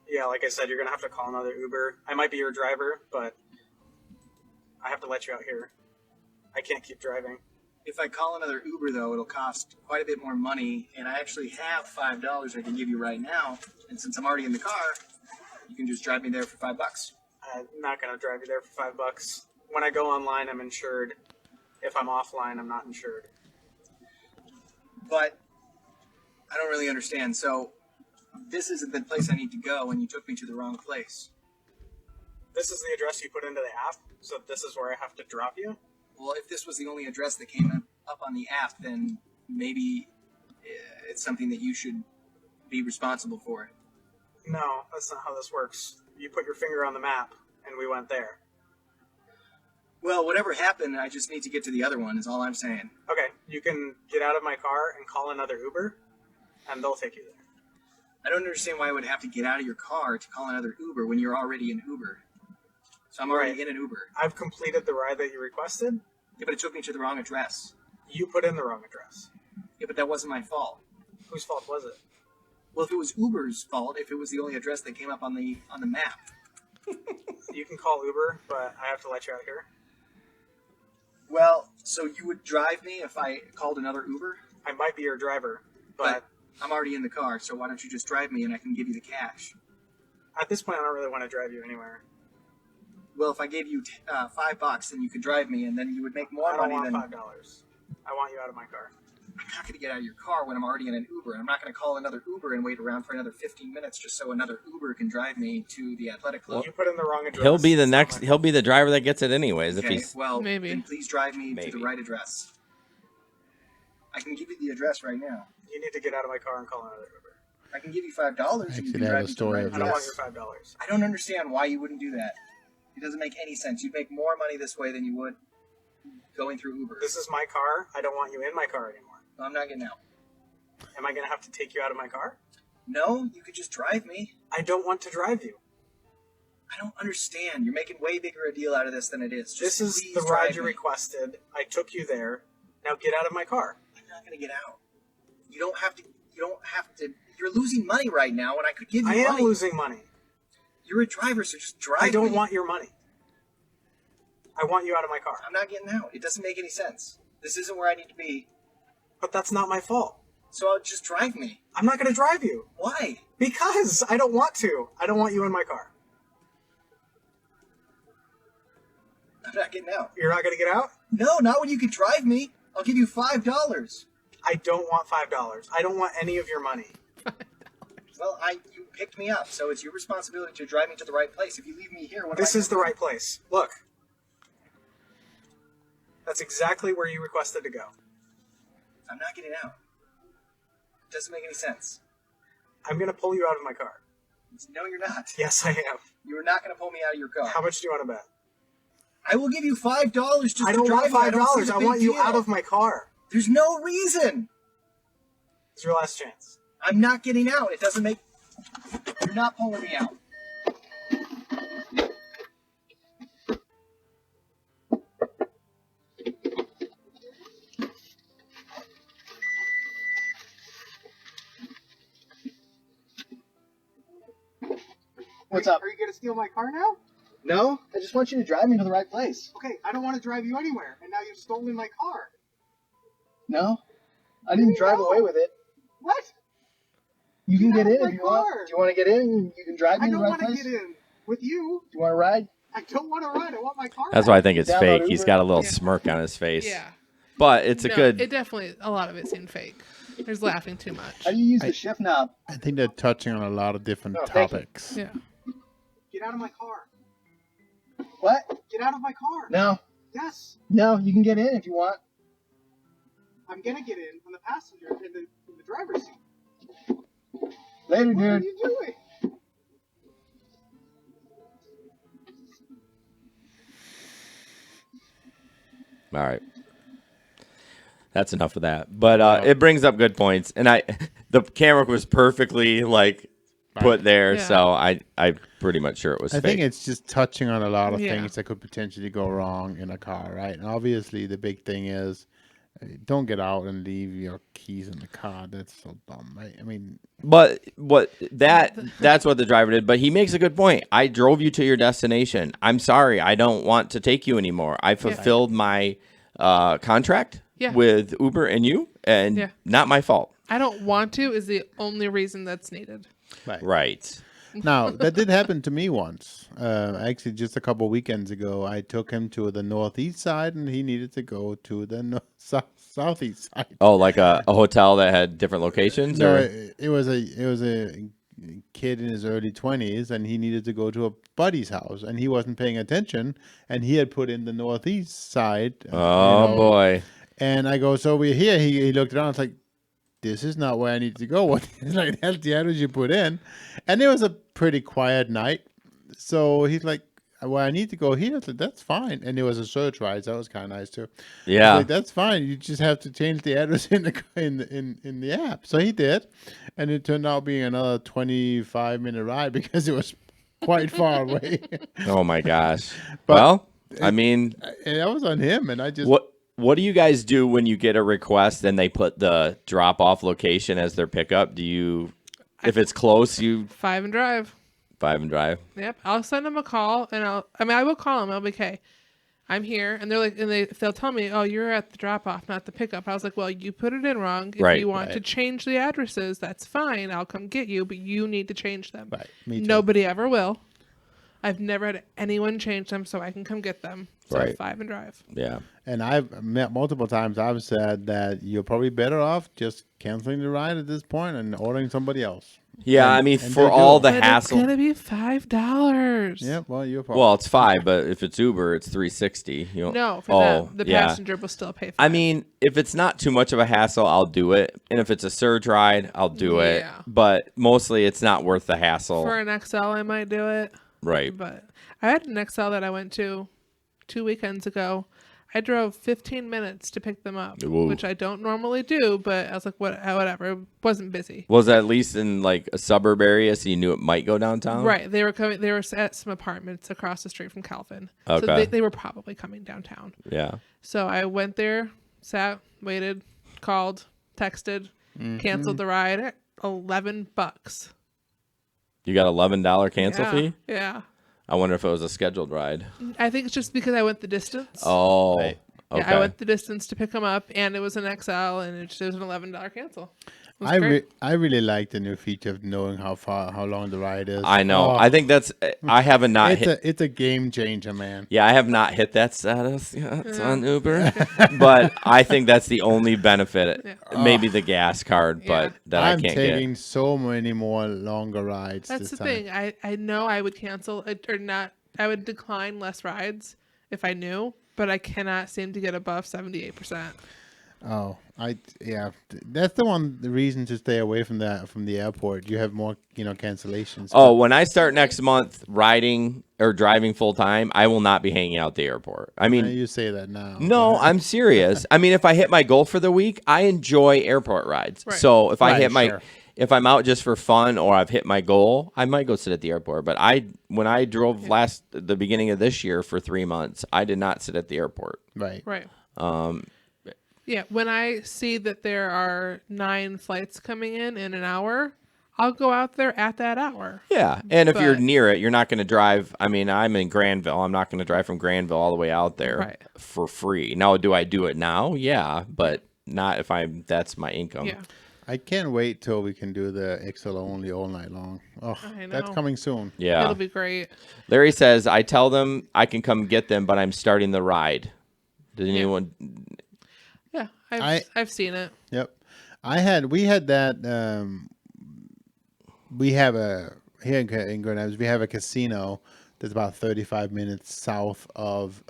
Yeah, like I said, you're going to have to call another Uber. I might be your driver, but I have to let you out here. I can't keep driving. If I call another Uber, though, it'll cost quite a bit more money, and I actually have $5 I can give you right now. And since I'm already in the car, you can just drive me there for $5. I'm not going to drive you there for $5. When I go online, I'm insured. If I'm offline, I'm not insured. But I don't really understand. So this isn't the place I need to go, and you took me to the wrong place. This is the address you put into the app, so this is where I have to drop you? Well, if this was the only address that came up on the app, then maybe it's something that you should be responsible for. No, that's not how this works. You put your finger on the map, and we went there. Well, whatever happened, I just need to get to the other one, is all I'm saying. Okay, you can get out of my car and call another Uber, and they'll take you there. I don't understand why I would have to get out of your car to call another Uber when you're already in Uber. So I'm already in an Uber. I've completed the ride that you requested. Yeah, but it took me to the wrong address. You put in the wrong address. Yeah, but that wasn't my fault. Whose fault was it? Well, if it was Uber's fault, if it was the only address that came up on the map. You can call Uber, but I have to let you out here. Well, so you would drive me if I called another Uber? I might be your driver, but I'm already in the car, so why don't you just drive me and I can give you the cash? At this point, I don't really want to drive you anywhere. Well, if I gave you $5, then you could drive me, and then you would make more money than... I don't want $5. I want you out of my car. I'm not going to get out of your car when I'm already in an Uber, and I'm not going to call another Uber and wait around for another 15 minutes just so another Uber can drive me to the athletic club. Well, you put in the wrong address. He'll be the next. He'll be the driver that gets it anyways. Okay, If he's well, Maybe. then please drive me to the right address. I can give you the address right now. You need to get out of my car and call another Uber. I can give you $5 and you can Actually, I have drive a me to the story right of I don't want address. your $5. I don't understand why you wouldn't do that. It doesn't make any sense. You'd make more money this way than you would going through Uber. This is my car. I don't want you in my car anymore. No, I'm not getting out. Am I going to have to take you out of my car? No, you could just drive me. I don't want to drive you. I don't understand. You're making way bigger a deal out of this than it is. Just This is please the drive ride you me. requested. I took you there. Now get out of my car. I'm not going to get out. You don't have to. You're losing money right now, and I could give you I money. am losing money. You're a driver, so just drive I don't me. want your money. I want you out of my car. I'm not getting out. It doesn't make any sense. This isn't where I need to be. But that's not my fault. So I'll just drive me. I'm not going to drive you. Why? Because I don't want to. I don't want you in my car. I'm not getting out. You're not going to get out? No, not when you can drive me. I'll give you $5. I don't want $5. I don't want any of your money. Well, you picked me up, so it's your responsibility to drive me to the right place. If you leave me here, what This am I is the gonna right place. Look. That's exactly where you requested to go. do? I'm not getting out. It doesn't make any sense. I'm going to pull you out of my car. No, you're not. Yes, I am. You're not going to pull me out of your car. How much do you want to bet? I will give you $5 just I to don't drive want me. $5. I want you out of my car. There's no reason. It's your last chance. I'm not getting out. It doesn't make... You're not pulling me out. What's up? Are you gonna steal my car now? No, I just want you to drive me to the right place. Okay, I don't want to drive you anywhere, and now you've stolen my car. No, I didn't drive away with it. What? You can Get get out in of if my you want. car. Do you want to get in? You can drive me I to the don't right want to place. get in with you. Do you want to ride? I don't want to ride. I want my car. That's back. why I think it's Download fake. He's Uber. got a little smirk on his face. Yeah. But it's a No, good. It definitely, a lot of it seemed fake. There's laughing too much. How do you use the shift knob? I think they're touching on a lot of different thank you. topics. Yeah. Get out of my car. What? Get out of my car. No. Yes. No, you can get in if you want. I'm gonna get in on the passenger in the driver's seat. Later, What are dude. you doing? All right. That's enough of that. But it brings up good points. And the camera was perfectly like put there, Yeah. so I'm pretty much sure it was I fake. think it's just touching on a lot of Yeah. things that could potentially go wrong in a car, right? And obviously, the big thing is don't get out and leave your keys in the car. That's so dumb, right? I mean, But that's what the driver did. But he makes a good point. I drove you to your destination. I'm sorry, I don't want to take you anymore. I fulfilled my contract Yeah. with Uber and you, and Yeah. not my fault. I don't want to is the only reason that's needed. Right. now that did happen to me once. Actually, just a couple weekends ago, I took him to the northeast side, and he needed to go to the southeast side. Oh, like a hotel that had different locations, No, or it was a kid in his early 20s, and he needed to go to a buddy's house, and he wasn't paying attention, and he had put in the northeast side. oh boy. And I go, so we're here. He looked around. It's like, this is not where I need to go. What? Like, that's the address you put in. And it was a pretty quiet night. So he's like, well, I need to go here. I was like, that's fine. And it was a search ride. So that was kind of nice too. Yeah. I was like, that's fine. You just have to change the address in the app. So he did. And it turned out being another 25-minute ride because it was quite far away. Oh my gosh. But well, I mean, and that was on him. And I just. What do you guys do when you get a request and they put the drop-off location as their pickup? Do you, if it's close, you 5 and drive. 5 and drive? Yep. I'll send them a call, and I will call them. I'll be, okay, I'm here. And they're like, and they'll tell me, oh, you're at the drop-off, not the pickup. I was like, well, you put it in wrong. If Right, you want to right. change the addresses, that's fine. I'll come get you, but you need to change them. Right. Me too. Nobody ever will. I've never had anyone change them so I can come get them. So Right. 5 and drive. Yeah. And I've met multiple times. I've said that you're probably better off just canceling the ride at this point and ordering somebody else. Yeah, I mean, for all the But hassle. it's gonna be $5. Yeah, well, you're probably. Well, it's 5, but if it's Uber, it's $3.60. You know? No, for them, the passenger will still pay for I it. mean, if it's not too much of a hassle, I'll do it. And if it's a surge ride, I'll do it. Yeah. But mostly it's not worth the hassle. For an XL, I might do it. Right. But I had an XL that I went to 2 weekends ago. I drove 15 minutes to pick them up, Whoa. which I don't normally do, but I was like, whatever. It wasn't busy. Was that at least in like a suburb area so you knew it might go downtown? Right. They were coming. They were at some apartments across the street from Calvin. So Okay. they were probably coming downtown. Yeah. So I went there, sat, waited, called, texted, canceled the ride. $11. You got $11 cancel Yeah, fee? yeah. I wonder if it was a scheduled ride. I think it's just because I went the distance. Oh, Right. okay. Yeah, I went the distance to pick them up, and it was an XL, and it was an $11 cancel. It was great. I really like the new feature of knowing how long the ride is. I know. Oh, I think that's. I haven't not it's hit. it's a game changer, man. Yeah, I have not hit that status yet on Uber, but I think that's the only benefit. Maybe the gas card, but that I'm I can't taking get. so many more longer rides. That's this the time. thing. I know I would cancel it or not. I would decline less rides if I knew, but I cannot seem to get above 78%. Oh, that's the reason to stay away from the airport. You have more, cancellations. Oh, when I start next month riding or driving full time, I will not be hanging out at the airport. I mean, you say that now. no, I'm serious. I mean, if I hit my goal for the week, I enjoy airport rides. Right. So if I Right, hit my, sure. if I'm out just for fun or I've hit my goal, I might go sit at the airport. But when I drove the beginning of this year for 3 months, I did not sit at the airport. Right. Right. Um, Yeah. When I see that there are 9 flights coming in an hour, I'll go out there at that hour. Yeah, and if you're But- near it, you're not going to drive. I mean, I'm in Granville. I'm not going to drive from Granville all the way out there for free. Now, do I do it now? Yeah, but not if that's my income. Yeah. I can't wait till we can do the XL only all night long. Oh, I that's know. coming soon. Yeah. It'll be great. Larry says, I tell them I can come get them, but I'm starting the ride. Did anyone? Yeah, I've seen it. Yep. We had that. We have here in Grand Rapids, we have a casino that's about 35 minutes south of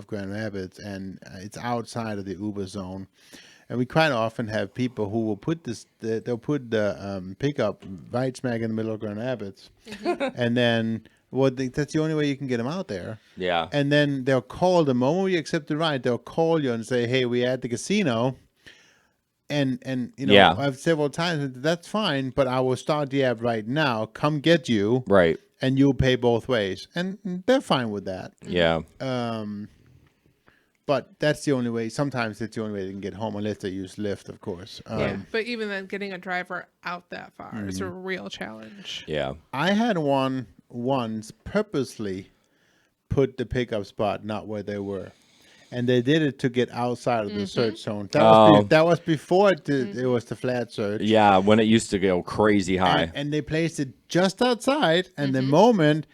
Grand Rapids, and it's outside of the Uber zone. And we quite often have people who will put they'll put the pickup right smack in the middle of Grand Rapids, and then that's the only way you can get them out there. Yeah. And then they'll call the moment you accept the ride, they'll call you and say, "Hey, we're at the casino." And you know, I've several times, that's fine, but I will start the app right now. Come get you. Right. And you'll pay both ways. And they're fine with that. Yeah. But that's the only way. Sometimes it's the only way they can get home, unless they use Lyft, of course. Yeah. But even then, getting a driver out that far is a real challenge. Yeah. I had one once purposely put the pickup spot not where they were. And they did it to get outside of the search zone. That was before it was the flat search. Yeah, when it used to go crazy high. And they placed it just outside. And the moment,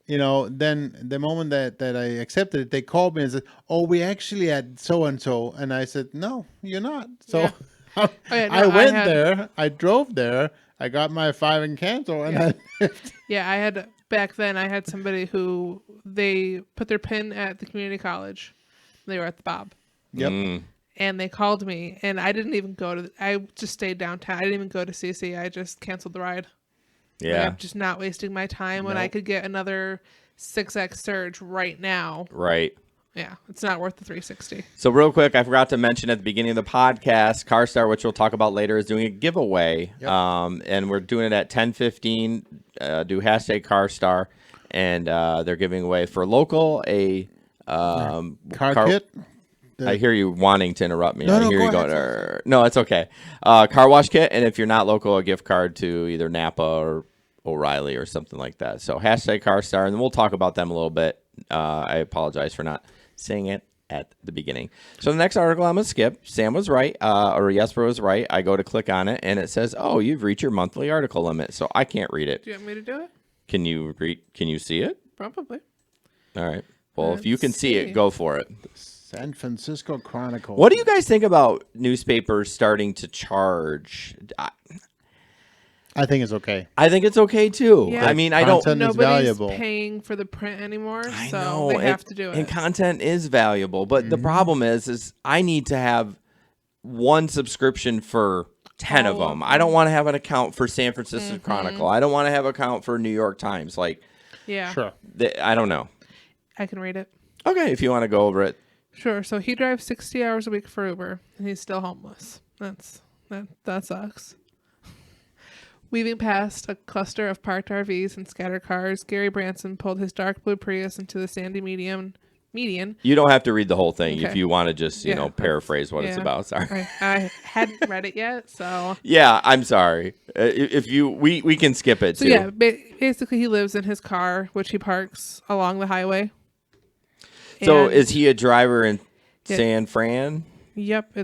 then the moment that I accepted it, they called me and said, "Oh, we actually had so-and-so." And I said, "No, you're not." So I went there. I drove there. I got my 5 and cancel. And I left. Yeah, back then I had somebody who they put their pin at the community college. They were at the Bob. Yep. And they called me, and I didn't even I just stayed downtown. I didn't even go to CC. I just canceled the ride. Yeah. Like, I'm just not wasting my time when I could get another 6X surge right now. Right. Yeah, it's not worth the 360. So real quick, I forgot to mention at the beginning of the podcast, CARSTAR, which we'll talk about later, is doing a giveaway. Yep. And we're doing it at 10:15. Do hashtag CARSTAR. And they're giving away for local car kit. I hear you wanting to interrupt me. No, I hear go you going, ahead. no, it's okay. Car wash kit, and if you're not local, a gift card to either Napa or O'Reilly or something like that. So hashtag CARSTAR, and then we'll talk about them a little bit. I apologize for not saying it at the beginning. So the next article I'm going to skip. Sam was right, or Jesper was right. I go to click on it, and it says, "Oh, you've reached your monthly article limit." So I can't read it. Do you want me to do it? Can you read? Can you see it? Probably. All right. Well, if you can see it, go for it. San Francisco Chronicle. What do you guys think about newspapers starting to charge? I think it's okay. I think it's okay too. Yeah. I mean, I don't. Content is Nobody's valuable. paying for the print anymore, I so know, they have to do it. And content is valuable, but the problem is I need to have one subscription for 10 of them. I don't want to have an account for San Francisco Chronicle. I don't want to have an account for New York Times. Like, yeah, Sure. I don't know. I can read it. Okay, if you want to go over it. Sure. So he drives 60 hours a week for Uber, and he's still homeless. That sucks. Weaving past a cluster of parked RVs and scattered cars, Gary Branson pulled his dark blue Prius into the sandy median. You don't have to read the whole thing if Okay. you want to just, you Yeah, know, paraphrase what it's yeah. about. Sorry. I hadn't read it yet, so. Yeah, I'm sorry. If you, we can skip it So too. yeah, basically he lives in his car, which he parks along the highway. So And- is he a driver in Yeah. San Fran? Yep,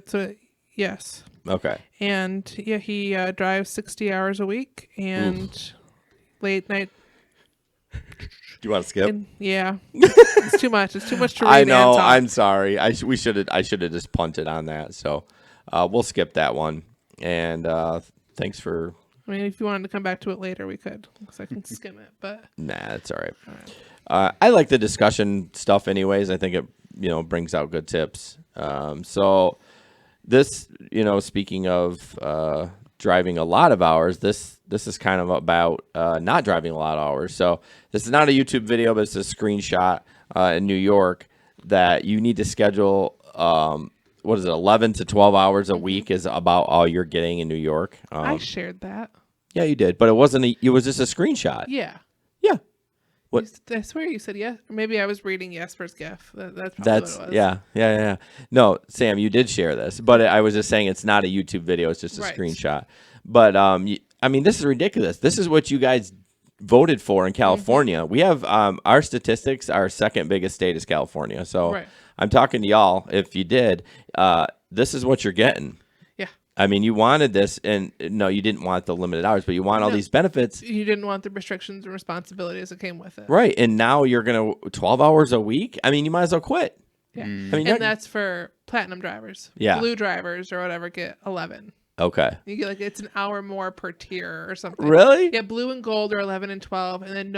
yes. Okay. And yeah, he drives 60 hours a week and late night. Do you want to skip? Yeah, it's too much. It's too much to read. I know. and talk. I'm sorry. I should have just punted on that. So we'll skip that one. And thanks for. I mean, if you wanted to come back to it later, we could, because I can skim it. But Nah, it's all right. I like the discussion stuff, anyways. I think it brings out good tips. So this, speaking of driving a lot of hours, this is kind of about not driving a lot of hours. So this is not a YouTube video, but it's a screenshot in New York that you need to schedule. 11 to 12 hours a week is about all you're getting in New York. I shared that. Yeah, you did, but it wasn't. It was just a screenshot. Yeah. Yeah. What? I swear you said yes. Or maybe I was reading Jesper's GIF. That's probably what it was. Yeah. No, Sam, you did share this, but I was just saying it's not a YouTube video; it's just a Right. screenshot. But I mean, this is ridiculous. This is what you guys voted for in California. We have our statistics. Our second biggest state is California. So I'm talking to y'all. If you did, this is what you're getting. Yeah. I mean, you wanted this, and no, you didn't want the limited hours, but you want all these benefits. You didn't want the restrictions and responsibilities that came with it. Right. And now you're going to 12 hours a week. I mean, you might as well quit. Yeah. I mean, and that's for platinum drivers. Yeah. Blue drivers or whatever get 11. Okay. You get like it's an hour more per tier or something. Really? Yeah, blue and gold are 11 and 12, and then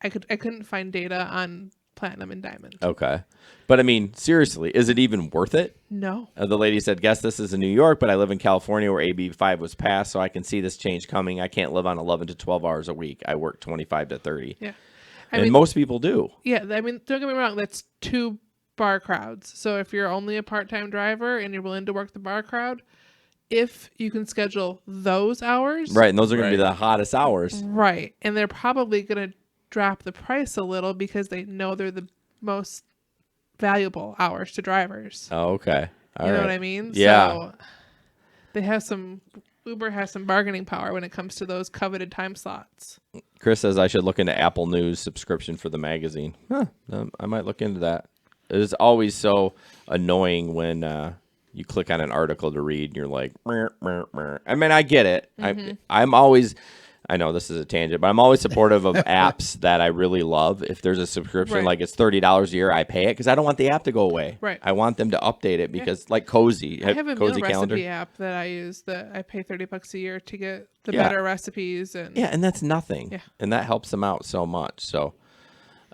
I couldn't find data on platinum and diamond. Okay. But I mean, seriously, is it even worth it? No. The lady said, guess this is in New York, but I live in California where AB5 was passed, so I can see this change coming. I can't live on 11 to 12 hours a week. I work 25 to 30. Yeah. I mean, most people do. Yeah, I mean, don't get me wrong, that's 2 bar crowds. So if you're only a part-time driver and you're willing to work the bar crowd, if you can schedule those hours. Right, and those are going to be the hottest hours. Right, and they're probably going to drop the price a little because they know they're the most valuable hours to drivers. Oh, okay. All you know right. what I mean? Yeah. So they have Uber has some bargaining power when it comes to those coveted time slots. Chris says I should look into Apple News subscription for the magazine. Huh, I might look into that. It is always so annoying when you click on an article to read and you're like, meh, meh, meh. I mean, I get it. I'm always, I know this is a tangent, but I'm always supportive of apps that I really love. If there's a subscription, like it's $30 a year, I pay it because I don't want the app to go away. Right. I want them to update it because like Cozy. I have a Cozy meal calendar. recipe app that I use that I pay $30 a year to get the better recipes. And yeah, and that's nothing. Yeah. And that helps them out so much. So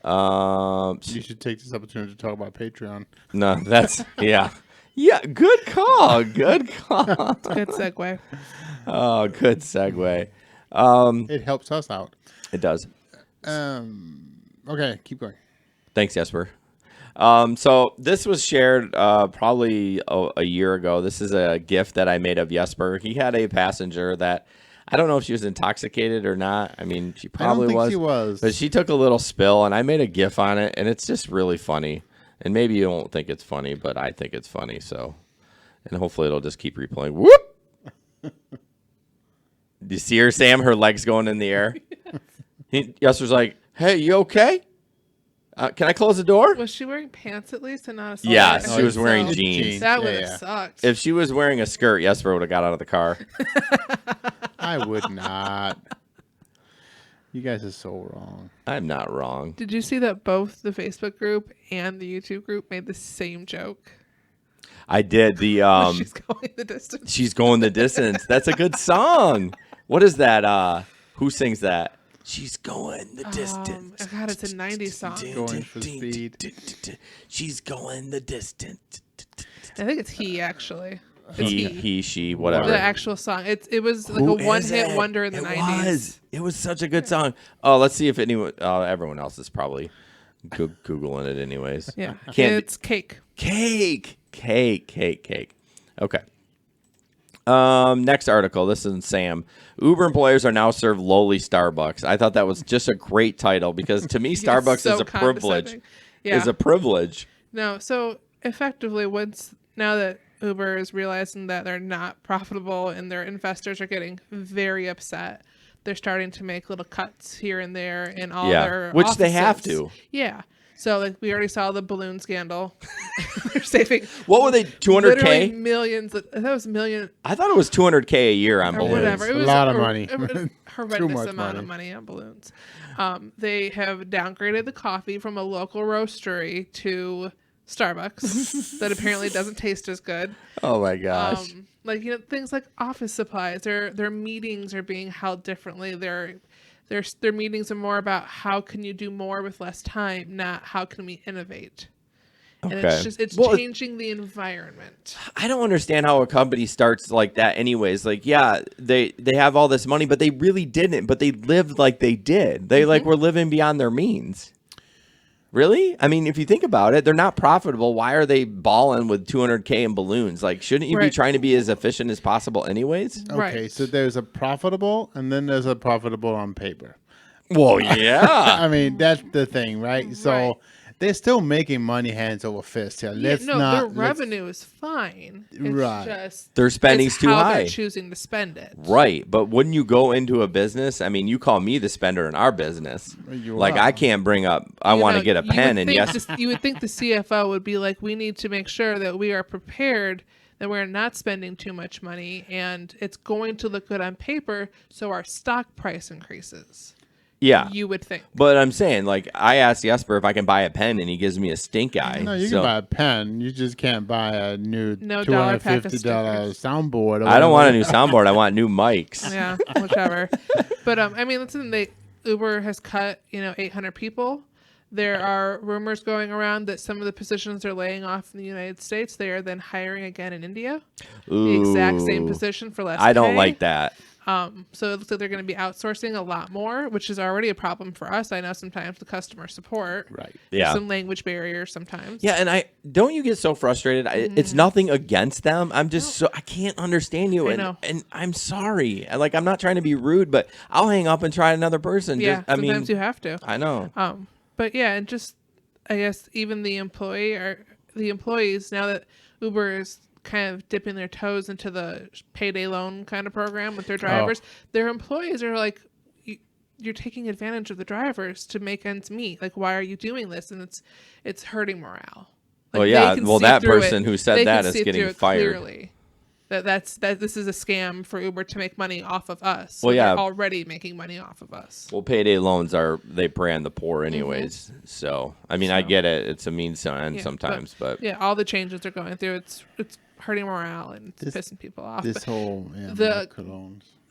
you should take this opportunity to talk about Patreon. No, that's yeah. Yeah, good call. Good call. Good segue. Oh, good segue. It helps us out. It does. Okay, keep going. Thanks, Jesper. So this was shared probably a year ago. This is a gift that I made of Jesper. He had a passenger that I don't know if she was intoxicated or not. I mean, she probably I don't think she was. But she took a little spill, and I made a GIF on it, and it's just really funny. And maybe you won't think it's funny, but I think it's funny. So, and hopefully it'll just keep replaying. Whoop! Do you see her, Sam? Her legs going in the air. Jesper's like, "Hey, you okay? Can I close the door?" Was she wearing pants at least and not a sweater? Yeah, she was wearing jeans. That would have sucked. If she was wearing a skirt, Jesper would have got out of the car. I would not. You guys are so wrong. I'm not wrong. Did you see that both the Facebook group and the YouTube group made the same joke? I did. The She's going the distance. She's going the distance. That's a good song. What is that? Who sings that? She's going the distance. Oh God, it's a 90s song. Going for speed. She's going the distance. I think it's he actually. It's he, she, whatever. The actual song. It was like a one-hit wonder in the 90s. It was such a good song. Oh, let's see if anyone. Everyone else is probably Googling it anyways. Yeah, it's cake. Cake. Okay. Next article. This is Sam. Uber employers are now served lowly Starbucks. I thought that was just a great title because to me, Starbucks so is a privilege. Yeah. Is a privilege. No, so effectively, now that Uber is realizing that they're not profitable and their investors are getting very upset, they're starting to make little cuts here and there in all their which offices. they have to. Yeah. So like we already saw the balloon scandal. They're saving. What were they? 200K? Literally millions. That was million. I thought it was 200K a year on balloons. Whatever. It was a lot of money. A horrendous much amount of money on balloons. They have downgraded the coffee from a local roastery to Starbucks that apparently doesn't taste as good. Oh my gosh. Like things like office supplies. Their meetings are being held differently. Their meetings are more about how can you do more with less time, not how can we innovate. Okay. And it's changing the environment. I don't understand how a company starts like that anyways. Like, yeah, they have all this money, but they really didn't. But they lived like they did. They like were living beyond their means. Really? I mean, if you think about it, they're not profitable. Why are they balling with 200K in balloons? Like, shouldn't you be trying to be as efficient as possible anyways? Okay, so there's a profitable and then there's a profitable on paper. Well, yeah. I mean, that's the thing, right? So they're still making money hands over fist here. Their revenue is fine. It's Right. just Their spending's too how high. they're choosing to spend it. Right, but wouldn't you go into a business? I mean, you call me the spender in our business. Like, I can't bring up, I want to get a pen, and yes. You would think the CFO would be like, we need to make sure that we are prepared, that we're not spending too much money, and it's going to look good on paper, so our stock price increases. Yeah. You would think. But I'm saying, like, I asked Jesper if I can buy a pen, and he gives me a stink eye. No, you can buy a pen. You just can't buy a new $250 soundboard. I don't want a new soundboard. I want new mics. Yeah, whichever. But I mean, listen, Uber has cut 800 people. There are rumors going around that some of the positions they're laying off in the United States, they are then hiring again in India. Ooh, the exact same position for less I don't pay. like that. So it looks like they're going to be outsourcing a lot more, which is already a problem for us. I know sometimes the customer support. Right. Yeah. Some language barriers sometimes. Yeah, and don't you get so frustrated? It's nothing against them. I'm just I can't understand you, I know. and I'm sorry. I'm not trying to be rude, but I'll hang up and try another person. Yeah, sometimes you have to. I know. But yeah, and just I guess even the employees now that Uber is kind of dipping their toes into the payday loan kind of program with their drivers, their employees are like, you're taking advantage of the drivers to make ends meet. Like, why are you doing this? And it's hurting morale. Well, yeah. Well, that person who said that is getting fired. Clearly. That this is a scam for Uber to make money off of us. Well, yeah, they're already making money off of us. Well, payday loans they prey on the poor anyways. So I mean, I get it. It's a means to end sometimes, but yeah, all the changes they're going through, it's hurting morale and it's pissing people off. This whole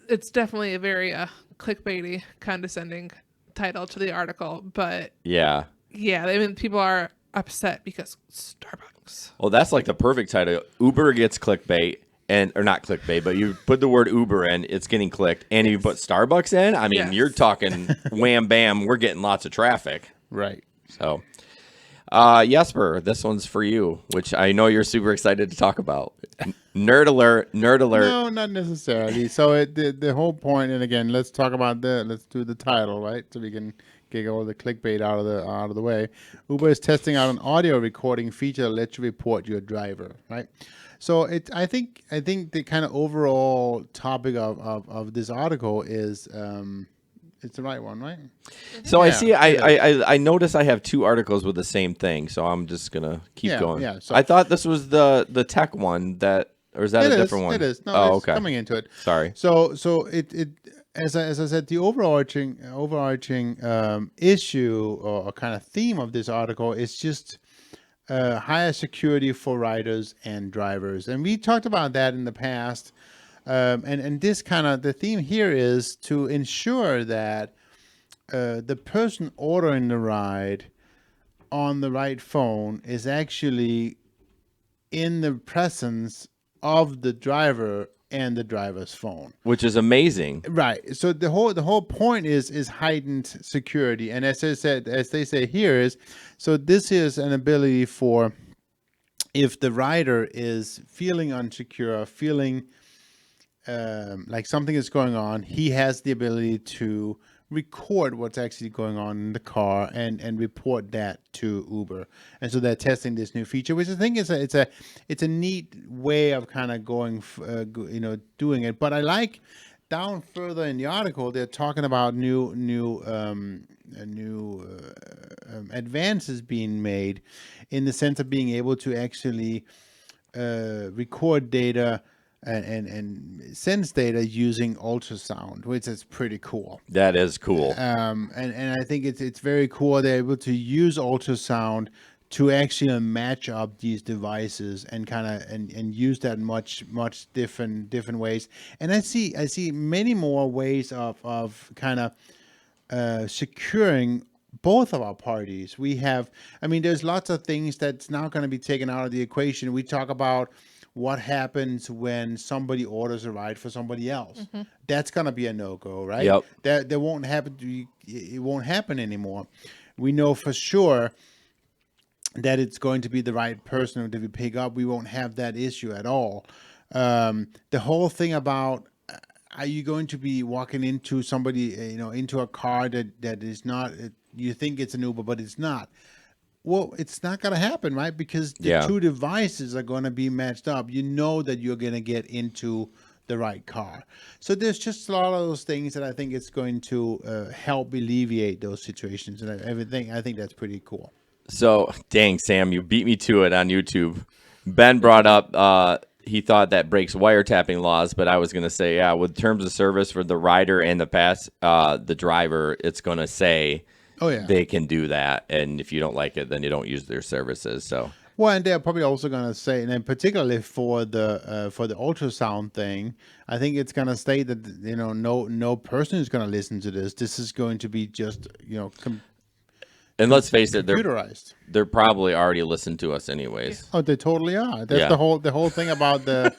it's definitely a very clickbaity, condescending title to the article, but yeah, I mean, people are upset because Starbucks. Well, that's like the perfect title. Uber gets clickbait. Or not clickbait, but you put the word Uber in, it's getting clicked. And if you put Starbucks in, I mean, you're talking wham, bam, we're getting lots of traffic. Right. So, Jesper, this one's for you, which I know you're super excited to talk about. Nerd alert. No, not necessarily. So the whole point, and again, let's talk about let's do the title, right? So we can get all the clickbait out of the way. Uber is testing out an audio recording feature that lets you report your driver, right? So I think the kind of overall topic of this article is it's the right one, right? So I see. I notice I have two articles with the same thing, so I'm just gonna keep going. Yeah. So I thought this was the tech one or is that a different one? It is. No, it's okay. Coming into it. Sorry. So it as I said, the overarching issue or kind of theme of this article is just higher security for riders and drivers, and we talked about that in the past. And this kind of the theme here is to ensure that the person ordering the ride on the right phone is actually in the presence of the driver and the driver's phone, which is amazing, right? So the whole point is heightened security, and as they say here is, so this is an ability for if the rider is feeling insecure, feeling like something is going on, he has the ability to record what's actually going on in the car and report that to Uber. And so they're testing this new feature, which I think is it's a neat way of kind of going, doing it. But I like down further in the article, they're talking about new advances being made in the sense of being able to actually record data and sense data using ultrasound, which is pretty cool. That is cool. And I think it's very cool they're able to use ultrasound to actually match up these devices and kind of and use that much different ways. And I see many more ways of kind of securing both of our parties. We have, I mean, there's lots of things that's now going to be taken out of the equation. We talk about what happens when somebody orders a ride for somebody else. Mm-hmm. That's going to be a no-go, right? Yep. That won't happen. It won't happen anymore. We know for sure that it's going to be the right person that we pick up. We won't have that issue at all. The whole thing about, are you going to be walking into somebody, into a car that is not, you think it's an Uber, but it's not. Well, it's not going to happen, right? Because the two devices are going to be matched up. You know that you're going to get into the right car. So there's just a lot of those things that I think it's going to help alleviate those situations and everything. I think that's pretty cool. So, dang, Sam, you beat me to it on YouTube. Ben brought up he thought that breaks wiretapping laws, but I was going to say, yeah, with terms of service for the rider and the driver, it's going to say they can do that. And if you don't like it, then you don't use their services. So. Well, and they're probably also going to say, and then particularly for the ultrasound thing, I think it's going to state that no person is going to listen to this. This is going to be just and let's face it, computerized. They're probably already listened to us anyways. Oh, they totally are. That's the whole thing about the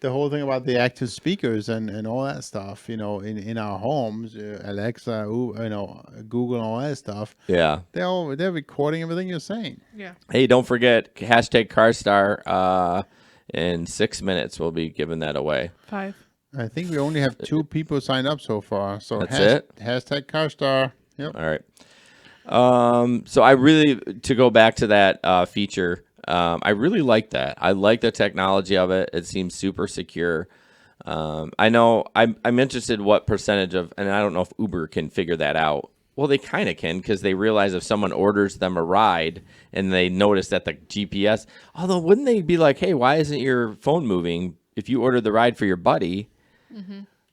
the whole thing about the active speakers and all that stuff. In our homes, Alexa, Google, and all that stuff. Yeah, they're recording everything you're saying. Yeah. Hey, don't forget hashtag CARSTAR. In 6 minutes, we'll be giving that away. 5. I think we only have 2 people signed up so far. So that's it. Hashtag CARSTAR. Yep. All right. So I really, to go back to that feature, I really like that. I like the technology of it. It seems super secure. I know I'm interested what percentage of, and I don't know if Uber can figure that out. Well, they kind of can, because they realize if someone orders them a ride and they notice that the GPS, although wouldn't they be like, hey, why isn't your phone moving if you ordered the ride for your buddy?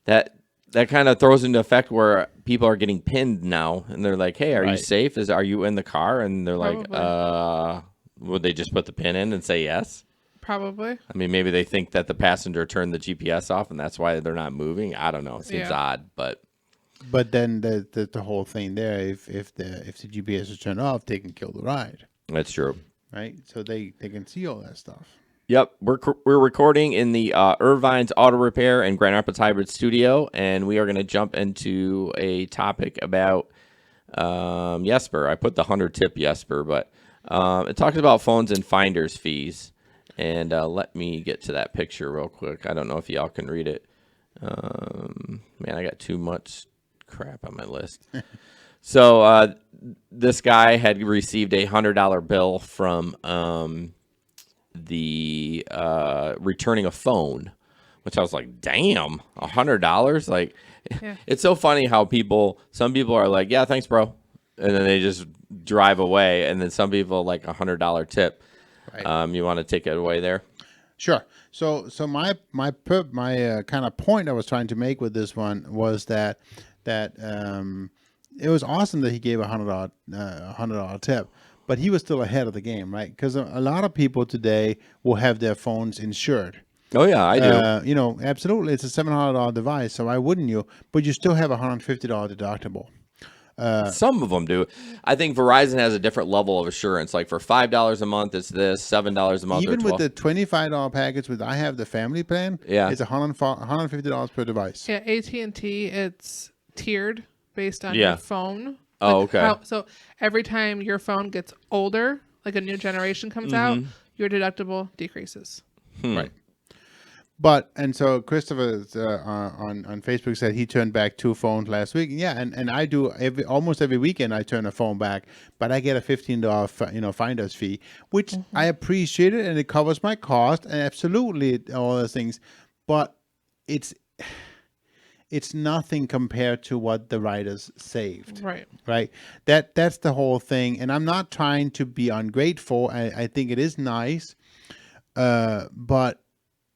That kind of throws into effect where people are getting pinned now, and they're like, hey, are you safe? Are you in the car? And they're like, would they just put the pin in and say yes? Probably. I mean, maybe they think that the passenger turned the GPS off, and that's why they're not moving. I don't know. It seems odd, but then the whole thing there, if the GPS is turned off, they can kill the ride. That's true. Right? So they can see all that stuff. Yep, we're recording in the Irvine's Auto Repair and Grand Rapids Hybrid Studio, and we are going to jump into a topic about Jesper. I put the 100 tip Jesper, but it talks about phones and finders fees. And let me get to that picture real quick. I don't know if y'all can read it. Man, I got too much crap on my list. So this guy had received a $100 bill from the returning a phone, which I was like, damn, $100. Like, it's so funny how some people are like, yeah, thanks, bro, and then they just drive away, and then some people like $100 tip. You want to take it away there? Sure. So my kind of point I was trying to make with this one was that it was awesome that he gave a $100 tip. But he was still ahead of the game, right? Because a lot of people today will have their phones insured. Oh, yeah, I do. Absolutely. It's a $700 device, so why wouldn't you? But you still have a $150 deductible. Some of them do. I think Verizon has a different level of assurance. Like for $5 a month, it's this, $7 a month. Even with the $25 package, I have the family plan, it's $150 per device. Yeah, AT&T, it's tiered based on your phone. Oh, okay. So every time your phone gets older, like a new generation comes out, your deductible decreases. Right. But, and so Christopher on Facebook said he turned back 2 phones last week. Yeah, and I do almost every weekend I turn a phone back, but I get a $15 finder's fee, which I appreciate it, and it covers my cost, and absolutely all those things. But it's nothing compared to what the riders saved. Right. That's the whole thing. And I'm not trying to be ungrateful. I think it is nice. But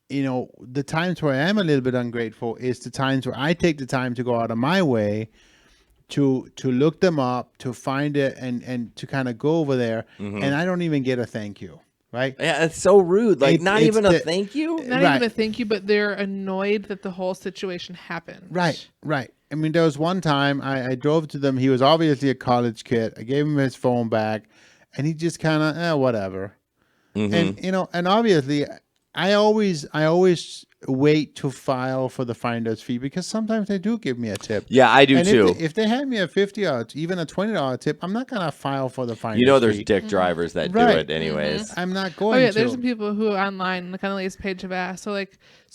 the times where I am a little bit ungrateful is the times where I take the time to go out of my way to look them up, to find it, and to kind of go over there. And I don't even get a thank you. Right? Yeah, it's so rude. Like, not even a thank you? Not even a thank you, but they're annoyed that the whole situation happened. Right. I mean, there was one time I drove to them. He was obviously a college kid. I gave him his phone back, and he just kind of, whatever. And, and obviously, I always wait to file for the finder's fee because sometimes they do give me a tip. Yeah, I do too. If they hand me a $50 or even a $20 tip, I'm not gonna file for the finder's fee. There's dick drivers that do it anyways. I'm not going to. Oh yeah, there's some people who online, like on the latest page, have asked. So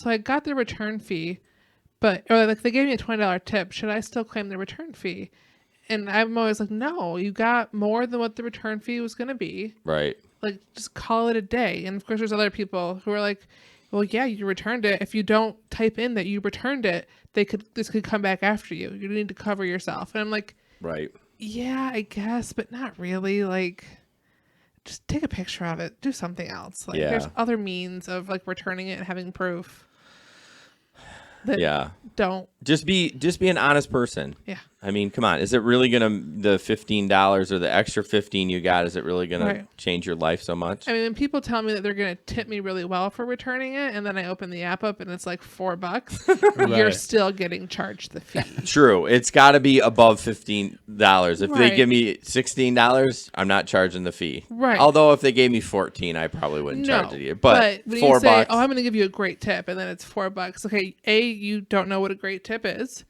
I got the return fee, or they gave me a $20 tip. Should I still claim the return fee? And I'm always like, no, you got more than what the return fee was going to be. Right. Like, just call it a day. And of course, there's other people who are like, well, yeah, you returned it. If you don't type in that you returned it, this could come back after you. You need to cover yourself. And I'm like, right. Yeah, I guess, but not really. Like, just take a picture of it. Do something else. Like, there's other means of like returning it and having proof. Don't just be an honest person. Yeah. I mean, come on. Is it really gonna the $15 or the extra 15 you got? Is it really gonna change your life so much? I mean, when people tell me that they're gonna tip me really well for returning it, and then I open the app up and it's like $4, you're still getting charged the fee. True. It's got to be above $15. If they give me $16, I'm not charging the fee. Right. Although if they gave me 14, I probably wouldn't charge it either. But when $4. You say, oh, I'm going to give you a great tip, and then it's $4. Okay, A, you don't know what a great tip is,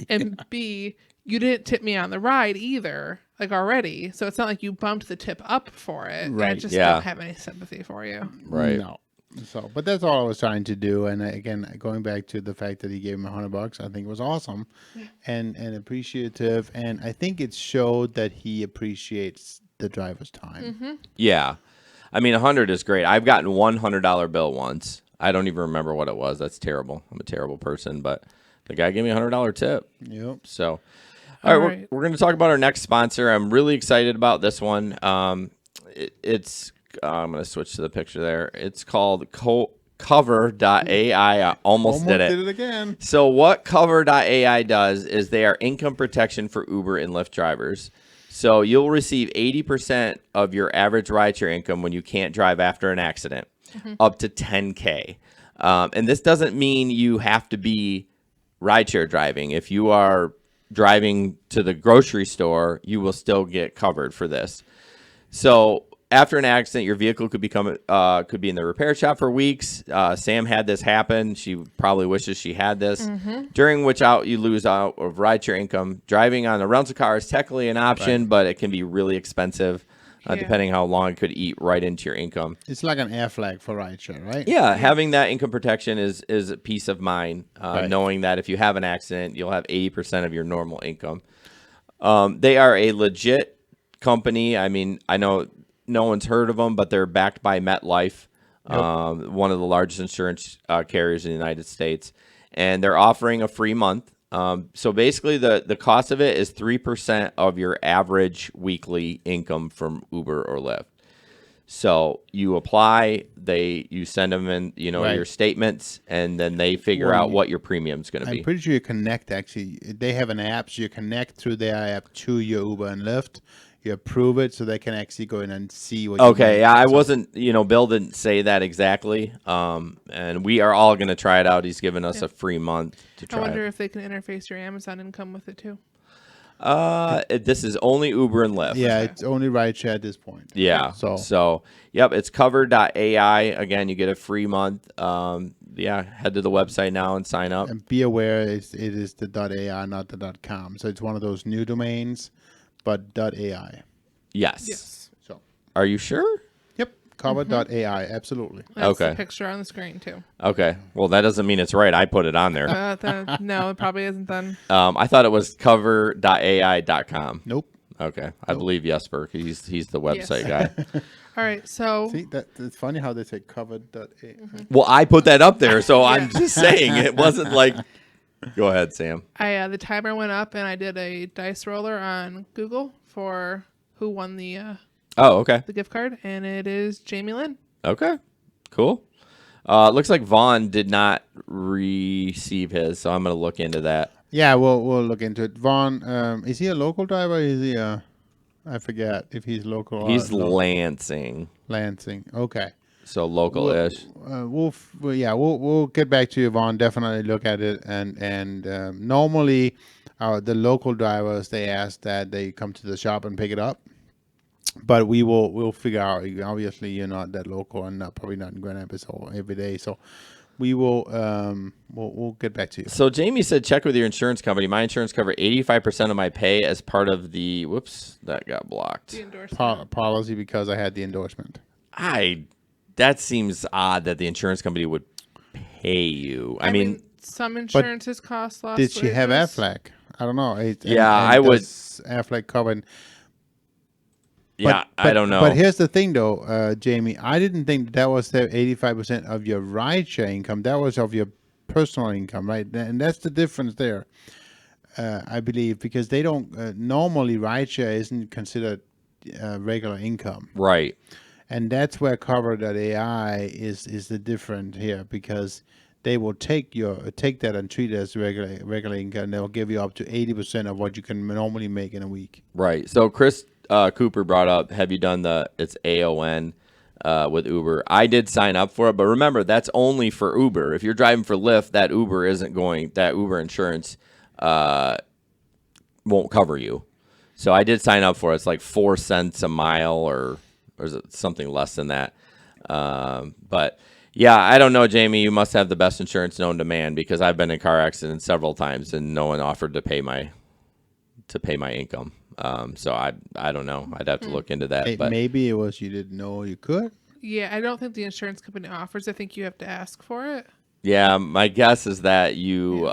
and B, you didn't tip me on the ride either, like already. So it's not like you bumped the tip up for it. Right. I just don't have any sympathy for you. Right. No. So, but that's all I was trying to do. And again, going back to the fact that he gave him $100, I think was awesome and appreciative. And I think it showed that he appreciates the driver's time. Mm-hmm. Yeah. I mean, 100 is great. I've gotten $100 bill once. I don't even remember what it was. That's terrible. I'm a terrible person, but the guy gave me a $100 tip. Yep. So, all right. We're going to talk about our next sponsor. I'm really excited about this one. It's I'm going to switch to the picture there. It's called Kover.ai. I almost did it again. So what Kover.ai does is they are income protection for Uber and Lyft drivers. So you'll receive 80% of your average rideshare income when you can't drive after an accident, up to $10K. And this doesn't mean you have to be rideshare driving. If you are driving to the grocery store, you will still get covered for this. So after an accident, your vehicle could be in the repair shop for weeks. Sam had this happen. She probably wishes she had this. During which you lose out of rideshare income. Driving on a rental car is technically an option, but it can be really expensive, depending how long it could eat right into your income. It's like an air flag for rideshare, right? Yeah, having that income protection is a peace of mind, knowing that if you have an accident, you'll have 80% of your normal income. They are a legit company. I mean, I know no one's heard of them, but they're backed by MetLife, one of the largest insurance carriers in the United States. And they're offering a free month. So basically, the cost of it is 3% of your average weekly income from Uber or Lyft. So you apply, you send them in, your statements, and then they figure out what your premium's going to be. I'm pretty sure you connect, actually. They have an app, so you connect through their app to your Uber and Lyft. You approve it so they can actually go in and see what you make. I wasn't, Bill didn't say that exactly. And we are all going to try it out. He's given us a free month to try it. I wonder if they can interface your Amazon income with it too. This is only Uber and Lyft. Yeah, it's only rideshare at this point. Yeah. So yep, it's Kover.ai. Again, you get a free month. Head to the website now and sign up. And be aware it is the .ai, not the .com. So it's one of those new domains. But .ai. Yes. So, are you sure? Yep. Kover.ai. Absolutely. That's the picture on the screen too. Okay. Well, that doesn't mean it's right. I put it on there. No, it probably isn't then. I thought it was Kover.ai.com. Nope. Okay. I believe Jesper. He's the website guy. All right. So see it's funny how they say Kover.ai. Well, I put that up there, so I'm just saying it wasn't like. Go ahead, Sam. The timer went up, and I did a dice roller on Google for who won the the gift card, and it is Jamie Lynn. Okay, cool. Looks like Vaughn did not receive his, so I'm going to look into that. Yeah, we'll look into it. Vaughn, is he a local driver? Is he I forget if he's local. He's Lansing. Lansing. Okay. So local-ish. We'll get back to you, Vaughn. Definitely look at it. And normally, the local drivers, they ask that they come to the shop and pick it up. But we'll figure out. Obviously, you're not that local and probably not in Grand Rapids every day. So we will we'll get back to you. So Jamie said, check with your insurance company. My insurance covered 85% of my pay as part of the that got blocked. The endorsement. Policy because I had the endorsement. That seems odd that the insurance company would pay you. I mean some insurances cost loss. Did she have Aflac? I don't know. I would. Affleck covered. Yeah, I don't know. But here's the thing, though, Jamie. I didn't think that was the 85% of your rideshare income. That was of your personal income, right? And that's the difference there, I believe, because they don't normally rideshare isn't considered regular income, right? And that's where Kover.ai is the difference here, because they will take that and treat it as regular income. And they'll give you up to 80% of what you can normally make in a week. Right. So Chris Cooper brought up, have you done it's AON with Uber? I did sign up for it, but remember, that's only for Uber. If you're driving for Lyft, that Uber insurance won't cover you. So I did sign up for it. It's like 4 cents a mile, or is it something less than that? But yeah, I don't know, Jamie. You must have the best insurance known to man, because I've been in car accidents several times and no one offered to pay my income. So I don't know. I'd have to look into that. But maybe it was you didn't know you could. Yeah, I don't think the insurance company offers. I think you have to ask for it. Yeah, my guess is that you.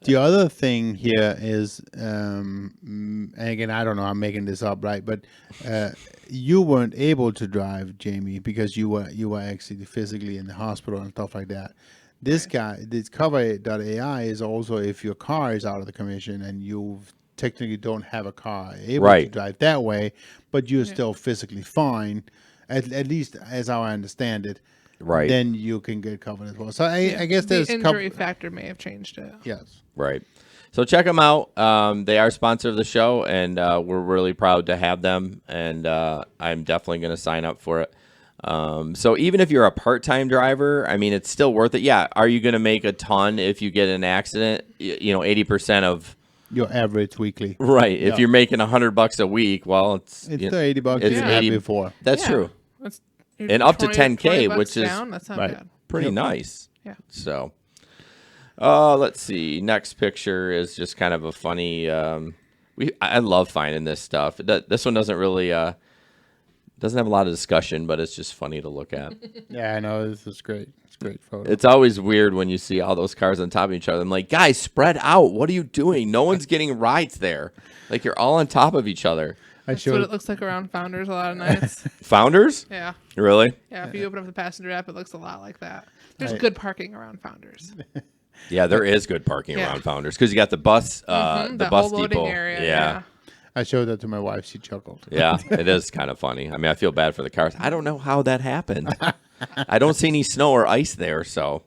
The other thing here is, and again, I don't know, I'm making this up, right? But you weren't able to drive, Jamie, because you were actually physically in the hospital and stuff like that. This Kover.ai is also if your car is out of the commission and you technically don't have a car able to drive that way, but you're still physically fine, at least as I understand it. Right. Then you can get covered as well. So I guess there's the injury factor may have changed it. Yes. Right. So check them out. They are sponsor of the show, and we're really proud to have them. And I'm definitely going to sign up for it. So even if you're a part-time driver, I mean, it's still worth it. Yeah. Are you going to make a ton if you get in an accident? 80% of your average weekly. Right. If you're making $100 a week, well, it's the $80 it's you had before. That's true. And up to 10K, which is that's not bad. Pretty nice. Yeah. So, let's see. Next picture is just kind of a funny. I love finding this stuff. This one doesn't really doesn't have a lot of discussion, but it's just funny to look at. Yeah, I know. This is great. It's a great photo. It's always weird when you see all those cars on top of each other. I'm like, guys, spread out. What are you doing? No one's getting rides there. Like, you're all on top of each other. That's what it looks like around Founders a lot of nights. Founders? Yeah. Really? Yeah, if you open up the passenger app, it looks a lot like that. There's good parking around Founders. Yeah, there is good parking around Founders, because you got the bus, the bus whole depot. loading area. Yeah. I showed that to my wife. She chuckled. Yeah, it is kind of funny. I mean, I feel bad for the cars. I don't know how that happened. I don't see any snow or ice there. So,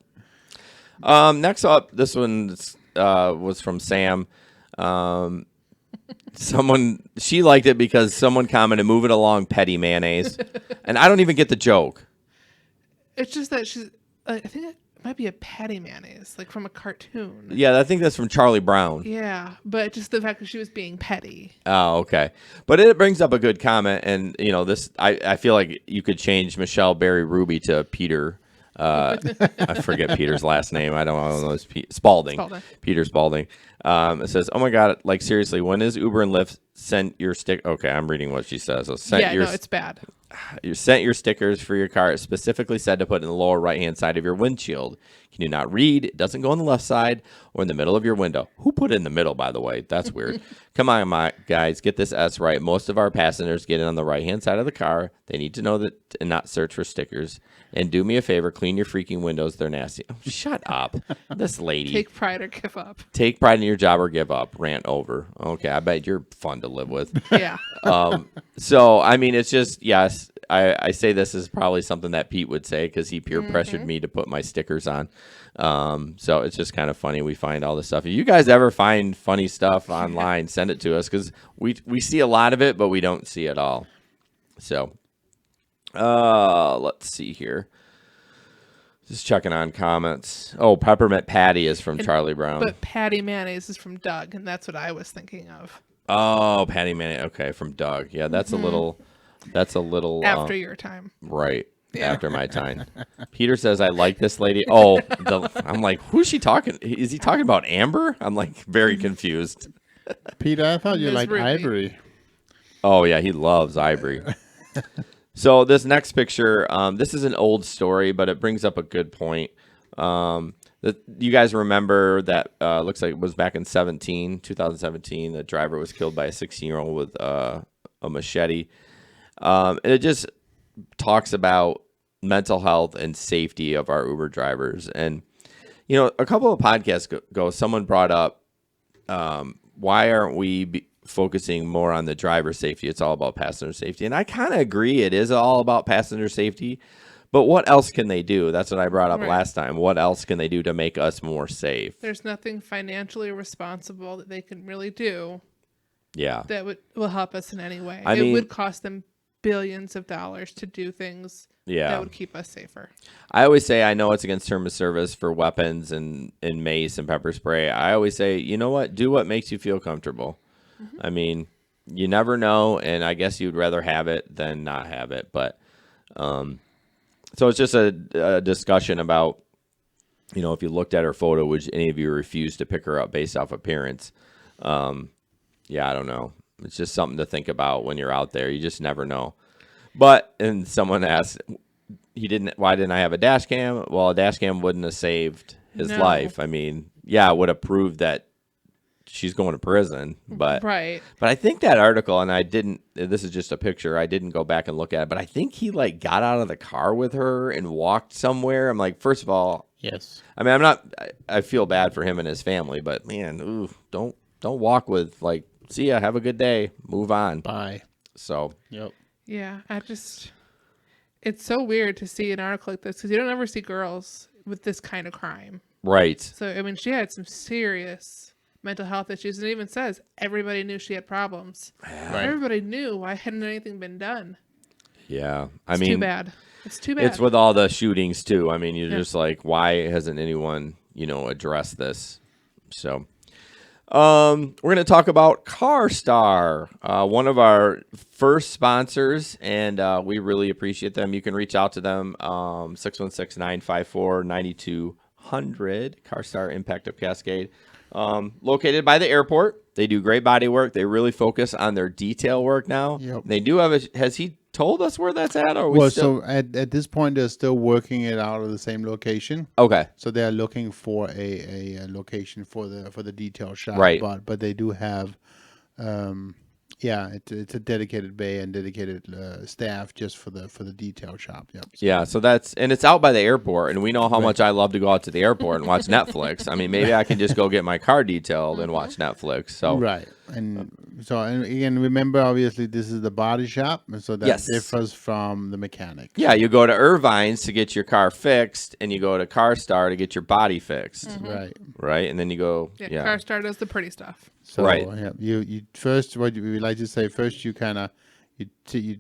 next up, this one was from Sam. She liked it because someone commented, "Move it along, petty mayonnaise," and I don't even get the joke. It's just that she's. I think it might be a patty mayonnaise, like from a cartoon. Yeah, I think that's from Charlie Brown. Yeah, but just the fact that she was being petty. Oh, okay. But it brings up a good comment, and this I feel like you could change Michelle Barry Ruby to Peter. I forget Peter's last name. I don't know. It's Spalding. Peter Spalding. It says, "Oh my God! Like seriously, when is Uber and Lyft sent your stick?" Okay, I'm reading what she says. So it's bad. You sent your stickers for your car. It specifically said to put in the lower right-hand side of your windshield. Can you not read? It doesn't go on the left side or in the middle of your window. Who put it in the middle, by the way? That's weird. Come on, guys, get this S right. Most of our passengers get in on the right-hand side of the car. They need to know that and not search for stickers. And do me a favor, clean your freaking windows. They're nasty. Oh, shut up. This lady. Take pride or give up. Take pride in your job or give up. Rant over. Okay, I bet you're fun to live with. Yeah. So, I mean, it's just, yes, I say this is probably something that Pete would say because he peer pressured me to put my stickers on. So it's just kind of funny. We find all this stuff. If you guys ever find funny stuff online, send it to us because we see a lot of it, but we don't see it all. So, let's see here. Just checking on comments. Oh, Peppermint Patty is from Charlie Brown. But Patty Mayonnaise is from Doug, and that's what I was thinking of. Oh, Patty Mayonnaise. Okay, from Doug. Yeah, that's a little. After your time. Right. Yeah. After my time. Peter says, I like this lady. Oh, I'm like, who's she talking? Is he talking about Amber? I'm like very confused. Peter, I thought you liked Ivory. Oh, yeah, he loves Ivory. So this next picture, this is an old story, but it brings up a good point. You guys remember that looks like it was back in 2017. The driver was killed by a 16-year-old with a machete. And it just talks about mental health and safety of our Uber drivers. And, a couple of podcasts ago, someone brought up, why aren't we focusing more on the driver safety? It's all about passenger safety. And I kind of agree. It is all about passenger safety. But what else can they do? That's what I brought up last time. What else can they do to make us more safe? There's nothing financially responsible that they can really do. Yeah. That will help us in any way. I mean, would cost them billions of dollars to do things that would keep us safer. I always say, I know it's against term of service for weapons and mace and pepper spray. I always say, you know what? Do what makes you feel comfortable. Mm-hmm. I mean, you never know, and I guess you'd rather have it than not have it. But so it's just a discussion about, if you looked at her photo, would any of you refuse to pick her up based off appearance? I don't know. It's just something to think about when you're out there. You just never know. But, and someone asked, why didn't I have a dash cam? Well, a dash cam wouldn't have saved his life. I mean, it would have proved that she's going to prison, but I think that article, and this is just a picture, I didn't go back and look at it, but I think he got out of the car with her and walked somewhere. I'm like, first of all, yes. I mean, I feel bad for him and his family, but man, don't walk with see ya, have a good day, move on. Bye. So, yep. Yeah, it's so weird to see an article like this because you don't ever see girls with this kind of crime. Right. So, I mean, she had some serious mental health issues, and it even says everybody knew she had problems. Right. Everybody knew. Why hadn't anything been done? Yeah. It's too bad. It's too bad. It's with all the shootings too. I mean, you're just like, why hasn't anyone, addressed this? So, we're going to talk about CARSTAR, one of our first sponsors, and we really appreciate them. You can reach out to them, 616-954-9200, CARSTAR Impact of Cascade. Located by the airport. They do great body work. They really focus on their detail work now. Yep. They do have has he told us where that's at? Or so at this point, they're still working it out of the same location. Okay. So they're looking for a location for the detail shop. Right. But they do have, it's a dedicated bay and dedicated staff just for the detail shop. Yep. Yeah. So it's out by the airport, and we know how much I love to go out to the airport and watch Netflix. I mean, maybe I can just go get my car detailed and watch Netflix. So right. And again, remember, obviously, this is the body shop, and so that differs from the mechanic. Yeah, you go to Irvine's to get your car fixed, and you go to CARSTAR to get your body fixed. Mm-hmm. Right, and then you go. Yeah, CARSTAR does the pretty stuff. So, yeah, you first, what we like to say, first you kind of you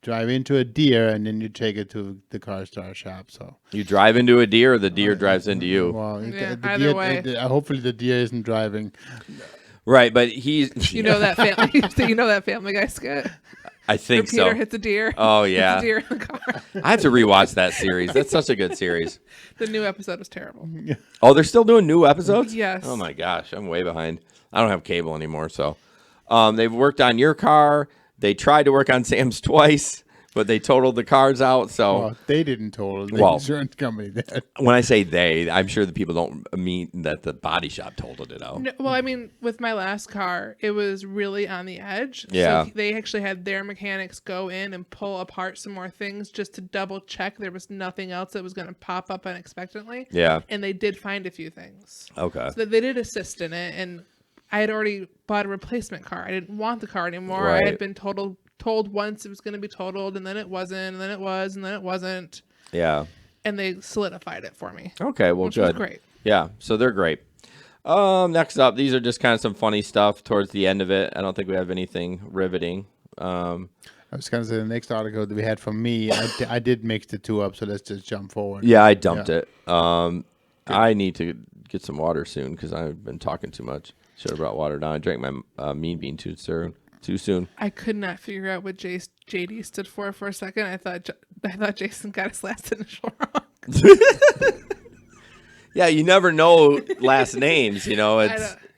drive into a deer and then you take it to the CARSTAR shop. So you drive into a deer, or the deer drives into you. Well, either deer, way. Hopefully the deer isn't driving. Right, but he's you know that family. You know that Family Guy skit. I think Peter so. hits a deer. Oh yeah, hits a deer in the car. I have to rewatch that series. That's such a good series. The new episode was terrible. Oh, they're still doing new episodes? Yes. Oh my gosh, I'm way behind. I don't have cable anymore, so they've worked on your car. They tried to work on Sam's twice, but they totaled the cars out. So well, they didn't total. The insurance company did. When I say they, I'm sure the people don't mean that the body shop totaled it out. No, well, I mean, with my last car, it was really on the edge. Yeah. So they actually had their mechanics go in and pull apart some more things just to double check there was nothing else that was going to pop up unexpectedly. Yeah. And they did find a few things. Okay. So they did assist in it, and I had already bought a replacement car. I didn't want the car anymore. Right. I had been told once it was going to be totaled, and then it wasn't, and then it was, and then it wasn't. Yeah. And they solidified it for me. Okay, well, which good. was great. Yeah, so they're great. Next up, these are just kind of some funny stuff towards the end of it. I don't think we have anything riveting. I was going to say the next article that we had from me, I did mix the two up, so let's just jump forward. Yeah, I dumped it. I need to get some water soon because I've been talking too much. Should have brought water down. I drank my Mean Bean too soon. I could not figure out what JD stood for a second. I thought Jason got his last initial wrong. Yeah, you never know last names. You know,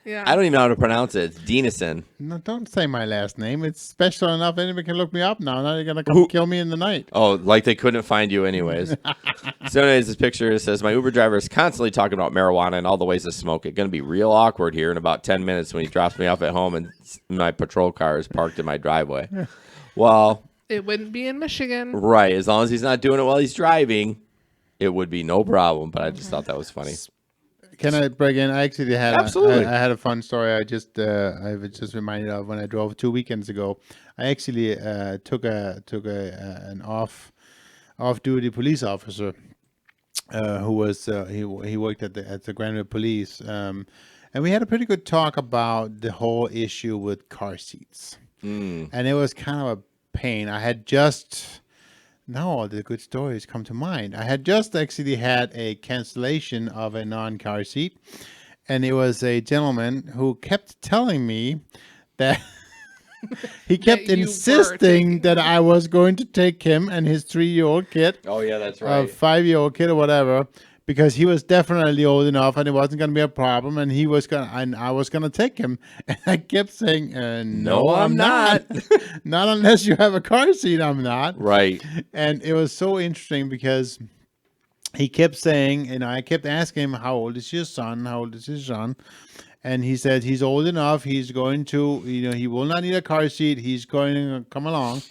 Yeah. I don't even know how to pronounce it. It's Denison. No, don't say my last name. It's special enough anybody can look me up now. Now they're going to come kill me in the night. Oh, like they couldn't find you anyways. So anyways, this picture says, my Uber driver is constantly talking about marijuana and all the ways to smoke it. Going to be real awkward here in about 10 minutes when he drops me off at home and my patrol car is parked in my driveway. Well, it wouldn't be in Michigan. Right. As long as he's not doing it while he's driving, it would be no problem. But I just thought that was funny. Can I break in? I actually had Absolutely. I had a fun story. I was just reminded of when I drove 2 weekends ago. I actually took an off duty police officer who was he worked at the Granville Police, and we had a pretty good talk about the whole issue with car seats, and it was kind of a pain. I had just. Now all the good stories come to mind. I had just actually had a cancellation of a non-car seat, and it was a gentleman who kept telling me that he kept insisting that I was going to take him and his 3-year-old kid. Oh, yeah, that's right. 5-year-old kid or whatever, because he was definitely old enough and it wasn't going to be a problem, and I was going to take him. And I kept saying, no, I'm not. Not unless you have a car seat, I'm not. Right. And it was so interesting because he kept saying, I kept asking him, how old is your son? How old is his son? And he said he's old enough. He's going to, he will not need a car seat. He's going to come along.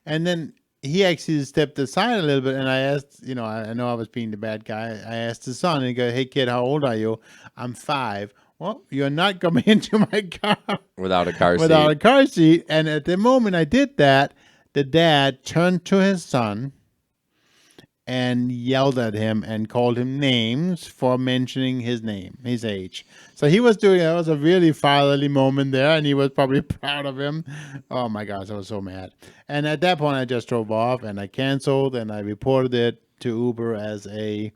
And then he actually stepped aside a little bit, and I asked, I know I was being the bad guy. I asked his son, and he goes, hey, kid, how old are you? I'm 5. Well, you're not coming into my car without a car seat. Without a car seat. And at the moment I did that, the dad turned to his son and yelled at him and called him names for mentioning his name, his age. So he was that was a really fatherly moment there, and he was probably proud of him. Oh my gosh, I was so mad. And at that point I just drove off and I canceled, and I reported it to Uber as a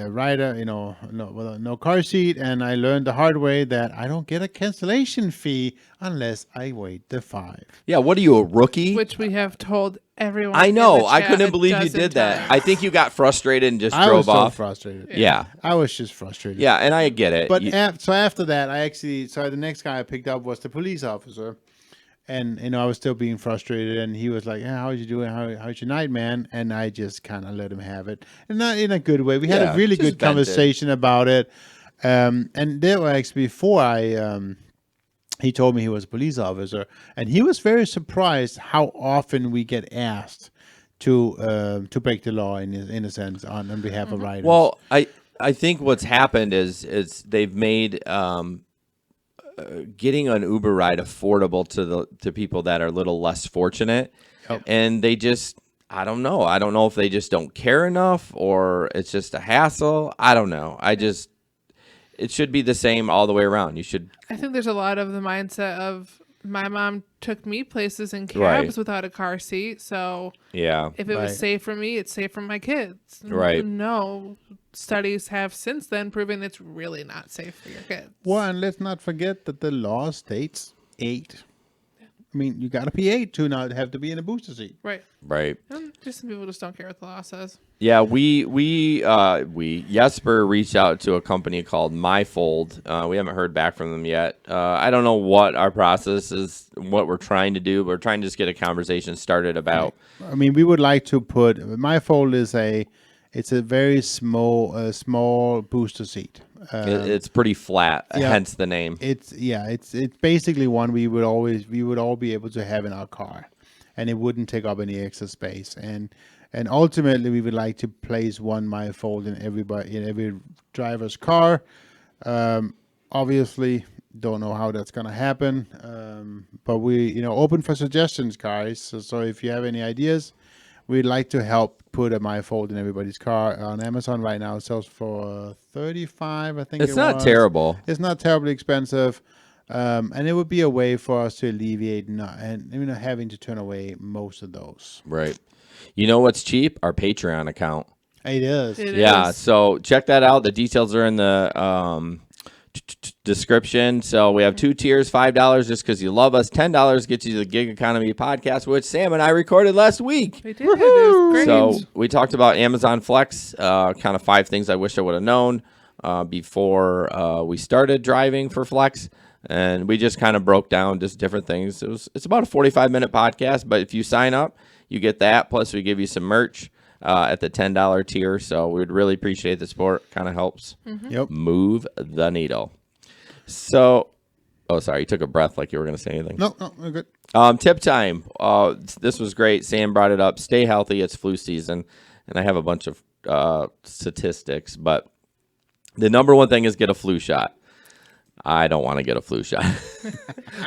rider, no car seat. And I learned the hard way that I don't get a cancellation fee unless I wait the 5. Yeah, what are you, a rookie? Which we have told everyone. I know. in the I chat couldn't a believe you dozen did that. times. I think you got frustrated and just I drove was so off. frustrated. Yeah. I was just frustrated. Yeah, and I get it. But so after that, the next guy I picked up was the police officer. And, I was still being frustrated. And he was like, yeah, how are you doing? How's your night, man? And I just kind of let him have it. And not in a good way. We had a really good conversation about it. And there were actually before he told me he was a police officer. And he was very surprised how often we get asked to break the law in a sense on behalf of riders. Well, I think what's happened is they've made getting an Uber ride affordable to people that are a little less fortunate, and they just I don't know if they just don't care enough or it's just a hassle. I don't know. It should be the same all the way around. You should. I think there's a lot of the mindset of my mom took me places in cabs Right. without a car seat, so Yeah. if it was safe for me, it's safe for my kids. Right. No, studies have since then proven it's really not safe for your kids. Well, and let's not forget that the law states 8. I mean, you got to be 8 to not have to be in a booster seat. Right. Right. Just some people just don't care what the law says. Yeah, we Jesper reached out to a company called MyFold. We haven't heard back from them yet. I don't know what our process is, what we're trying to do. But we're trying to just get a conversation started about. I mean, we would like to put MyFold is it's a very small booster seat. It's pretty flat, hence the name. It's basically one we would all be able to have in our car, and it wouldn't take up any extra space. And ultimately, we would like to place one MyFold in every driver's car. Obviously, don't know how that's gonna happen, but we open for suggestions, guys. So if you have any ideas, we'd like to help put a MyFold in everybody's car. On Amazon right now, it sells for $35. I think it's not terrible. It's not terribly expensive, and it would be a way for us to alleviate having to turn away most of those. Right. You know what's cheap? Our Patreon account. It is. So check that out. The details are in the description. So we have 2 tiers, $5 just because you love us. $10 gets you the Gig Economy podcast, which Sam and I recorded last week. We did. It was great. So we talked about Amazon Flex, kind of 5 things I wish I would have known. before we started driving for Flex, and we just kind of broke down just different things. It's about a 45-minute podcast, but if you sign up, you get that. Plus, we give you some merch at the $10 tier, so we'd really appreciate the support. Kind of helps move the needle. So, oh, sorry, you took a breath like you were going to say anything. No, we're good. Tip time. This was great. Sam brought it up. Stay healthy. It's flu season, and I have a bunch of statistics, but the number one thing is get a flu shot. I don't want to get a flu shot.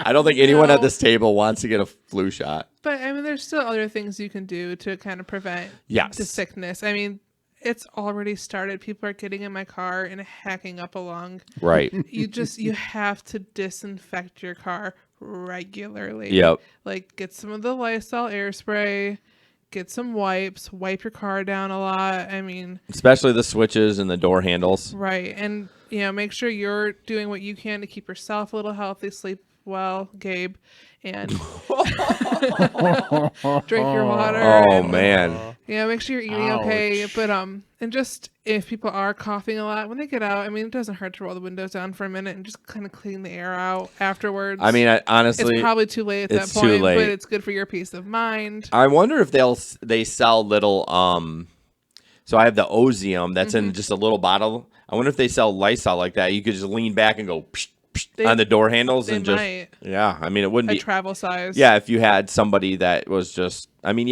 I don't think anyone at this table wants to get a flu shot. But I mean, there's still other things you can do to kind of prevent the sickness. I mean, it's already started. People are getting in my car and hacking up a lung. Right. You have to disinfect your car regularly. Yep. Like, get some of the Lysol air spray, get some wipes, wipe your car down a lot. I mean, especially the switches and the door handles. Right. And, make sure you're doing what you can to keep yourself a little healthy, sleep well, Gabe, and drink your water. Oh, man. Make sure you're eating okay. But, and just if people are coughing a lot, when they get out, I mean, it doesn't hurt to roll the windows down for a minute and just kind of clean the air out afterwards. I mean, honestly, it's probably too late at that point, but it's good for your peace of mind. I wonder if they sell little, so I have the Ozium that's in just a little bottle. I wonder if they sell Lysol like that. You could just lean back and go psh, psh, on the door handles and just, I mean, it wouldn't be travel size. Yeah. If you had somebody that was just, I mean,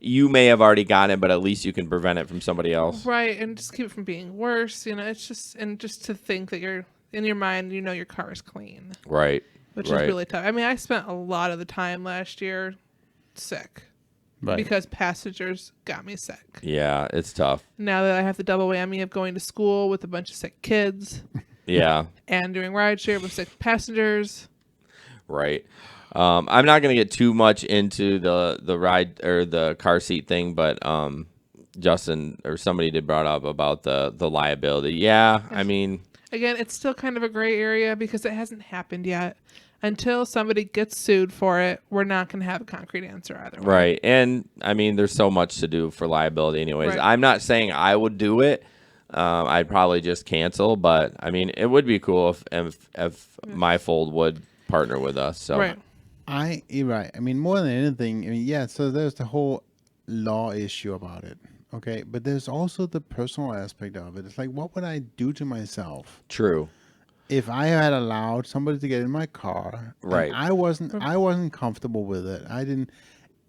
you may have already got it, but at least you can prevent it from somebody else. Right. And just keep it from being worse. It's just, and just to think that you're in your mind, your car is clean. Right. Which is really tough. I mean, I spent a lot of the time last year sick. Right. Because passengers got me sick. Yeah, it's tough. Now that I have the double whammy of going to school with a bunch of sick kids. Yeah. And doing rideshare with sick passengers. Right. I'm not going to get too much into the ride or the car seat thing, but Justin or somebody did brought up about the liability. Yeah, I mean. Again, it's still kind of a gray area because it hasn't happened yet. Until somebody gets sued for it, we're not going to have a concrete answer either way. Right. And, I mean, there's so much to do for liability anyways. Right. I'm not saying I would do it. I'd probably just cancel. But, I mean, it would be cool if my fold would partner with us. So. Right. You're right. I mean, more than anything, so there's the whole law issue about it. Okay. But there's also the personal aspect of it. It's like, what would I do to myself? True. If I had allowed somebody to get in my car, right? I wasn't comfortable with it. I didn't,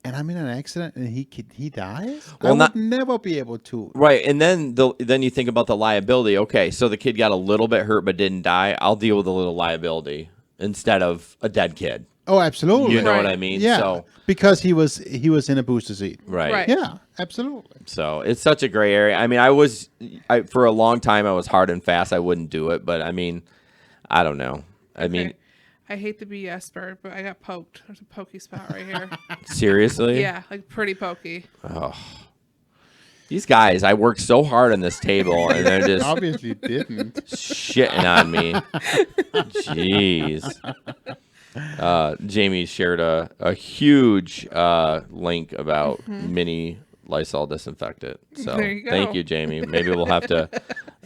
and I'm in an accident and he dies. Well, I would never be able to. Right, and then you think about the liability. Okay, so the kid got a little bit hurt but didn't die. I'll deal with a little liability instead of a dead kid. Oh, absolutely. You know what I mean? Yeah. So, because he was in a booster seat. Right. Yeah, absolutely. So it's such a gray area. I mean, for a long time I was hard and fast. I wouldn't do it, but I mean. I don't know. I mean, I hate to be Jesper, but I got poked. There's a pokey spot right here. Seriously? Yeah, like pretty pokey. Oh, these guys! I worked so hard on this table, and they're just obviously didn't shitting on me. Jeez. Jamie shared a huge link about mini Lysol disinfectant. So there you go. Thank you, Jamie. Maybe we'll have to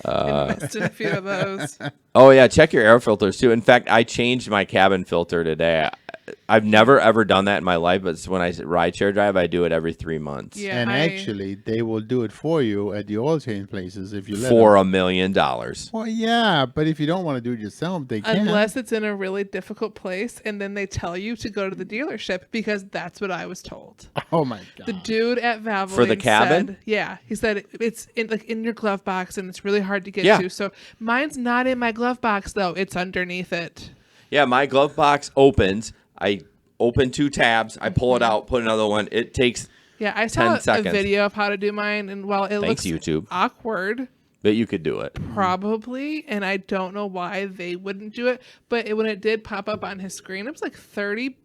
invest in a few of those. Oh yeah, check your air filters too. In fact, I changed my cabin filter today. I've never ever done that in my life, but when I rideshare drive, I do it every 3 months. Yeah, and actually, they will do it for you at the oil change places if you let for them. $1 million. Well, yeah, but if you don't want to do it yourself, they can. Unless it's in a really difficult place, and then they tell you to go to the dealership because that's what I was told. Oh my god! The dude at Valvoline for the cabin. He said it's in your glove box, and it's really hard to get to. So mine's not in my glove box though; it's underneath it. Yeah, my glove box opens. I open 2 tabs. I pull it out, put another one. It takes I saw 10 seconds. a video of how to do mine, and while it looks YouTube. awkward, but you could do it. Probably, and I don't know why they wouldn't do it. But when it did pop up on his screen, it was like $30.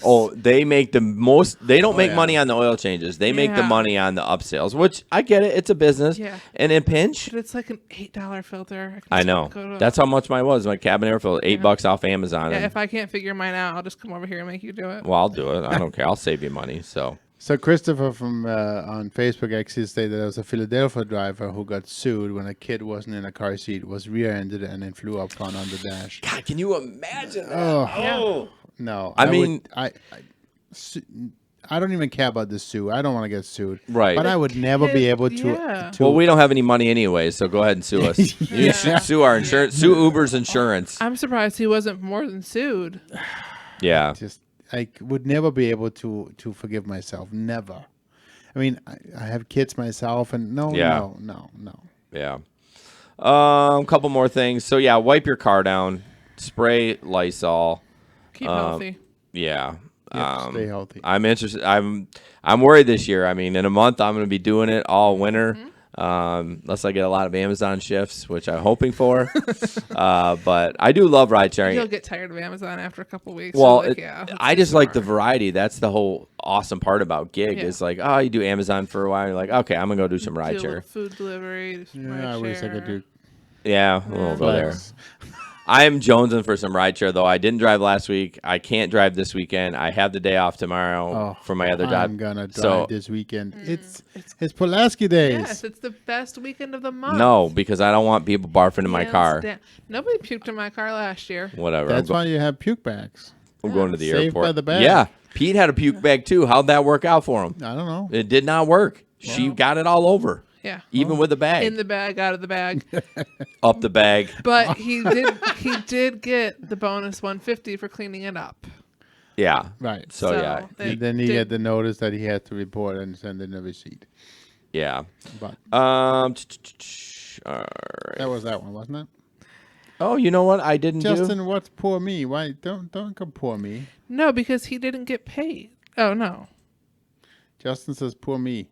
Oh, they make the most. They don't make money on the oil changes. They make the money on the upsells, which I get it. It's a business. Yeah. And in pinch, but it's like an $8 filter. I know. That's how much mine was. My cabin air filter, $8 off Amazon. Yeah. If I can't figure mine out, I'll just come over here and make you do it. Well, I'll do it. I don't care. I'll save you money. So So Christopher from on Facebook actually stated there was a Philadelphia driver who got sued when a kid wasn't in a car seat, was rear-ended, and then flew up front on the dash. God, can you imagine that? Oh, no. I mean, I don't even care about the sue. I don't want to get sued. Right. But I would never be able to. Well, we don't have any money anyway, so go ahead and sue us. You should sue our insurance. Sue Uber's insurance. I'm surprised he wasn't more than sued. Yeah. I would never be able to forgive myself. Never. I mean, I have kids myself, and no. Yeah. A couple more things. So yeah, wipe your car down. Spray Lysol. Keep healthy. Yeah. Stay healthy. I'm interested. I'm worried this year. I mean, in a month, I'm going to be doing it all winter. Unless I get a lot of Amazon shifts, which I'm hoping for. But I do love ride sharing. You'll get tired of Amazon after a couple weeks. Well, like, I just like the variety. That's the whole awesome part about gig. Is like, oh, you do Amazon for a while. You're like, okay, I'm gonna go do some ride share. Food delivery. Do some I wish I could do. Yeah, we'll go there. I am jonesing for some rideshare, though. I didn't drive last week. I can't drive this weekend. I have the day off tomorrow for my other job. I'm gonna drive this weekend. It's Pulaski days. Yes, it's the best weekend of the month. No, because I don't want people barfing in my car. Nobody puked in my car last year. Whatever. That's why you have puke bags. I'm going to the Saved airport. by the bag. Yeah, Pete had a puke bag too. How'd that work out for him? I don't know. It did not work. She got it all over. Yeah. Even with the bag. In the bag, out of the bag. Up the bag. But he did get the bonus $150 for cleaning it up. Yeah. Right. So yeah. And then he had the notice that he had to report and send in a receipt. Yeah. But all right. that was that one, wasn't it? Oh, you know what? I didn't Justin, what's poor me? Why don't go poor me? No, because he didn't get paid. Oh no. Justin says poor me.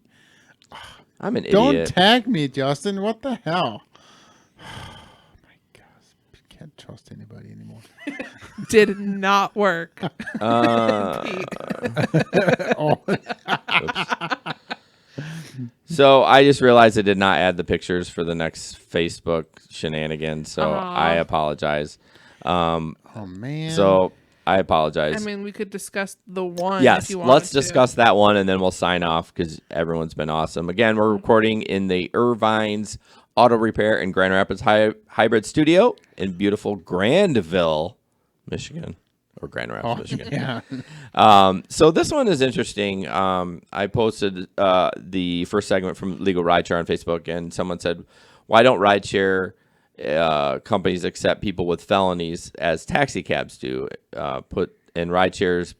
I'm an idiot. Don't tag me, Justin. What the hell? Oh my gosh. Can't trust anybody anymore. Did not work. So I just realized I did not add the pictures for the next Facebook shenanigan, so I apologize. Oh man. So I apologize. I mean, we could discuss the one. Yes, if you wanted let's discuss that one, and then we'll sign off because everyone's been awesome. Again, we're recording in the Irvine's Auto Repair in Grand Rapids Hybrid Studio in beautiful Grandville, Michigan, or Grand Rapids, Michigan. Yeah. So this one is interesting. I posted the first segment from Legal Rideshare on Facebook, and someone said, "Why don't rideshare companies accept people with felonies as taxi cabs do? And rideshares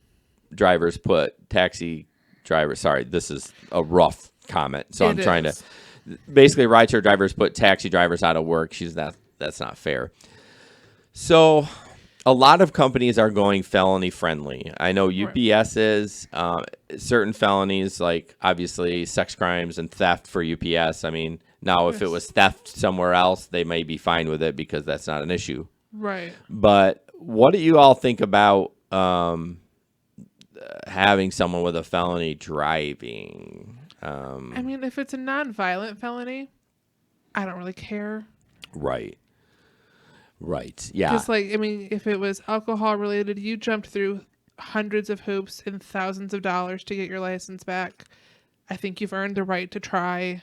drivers put taxi drivers." Sorry, this is a rough comment, so I'm trying to. Basically, rideshare drivers put taxi drivers out of work. That's not fair. So, a lot of companies are going felony friendly. I know UPS is certain felonies, like obviously sex crimes and theft for UPS. I mean, now if it was theft somewhere else, they may be fine with it because that's not an issue. Right. But what do you all think about having someone with a felony driving? I mean, if it's a non-violent felony, I don't really care. Right. Yeah. Just like, I mean, if it was alcohol related, you jumped through hundreds of hoops and thousands of dollars to get your license back. I think you've earned the right to try.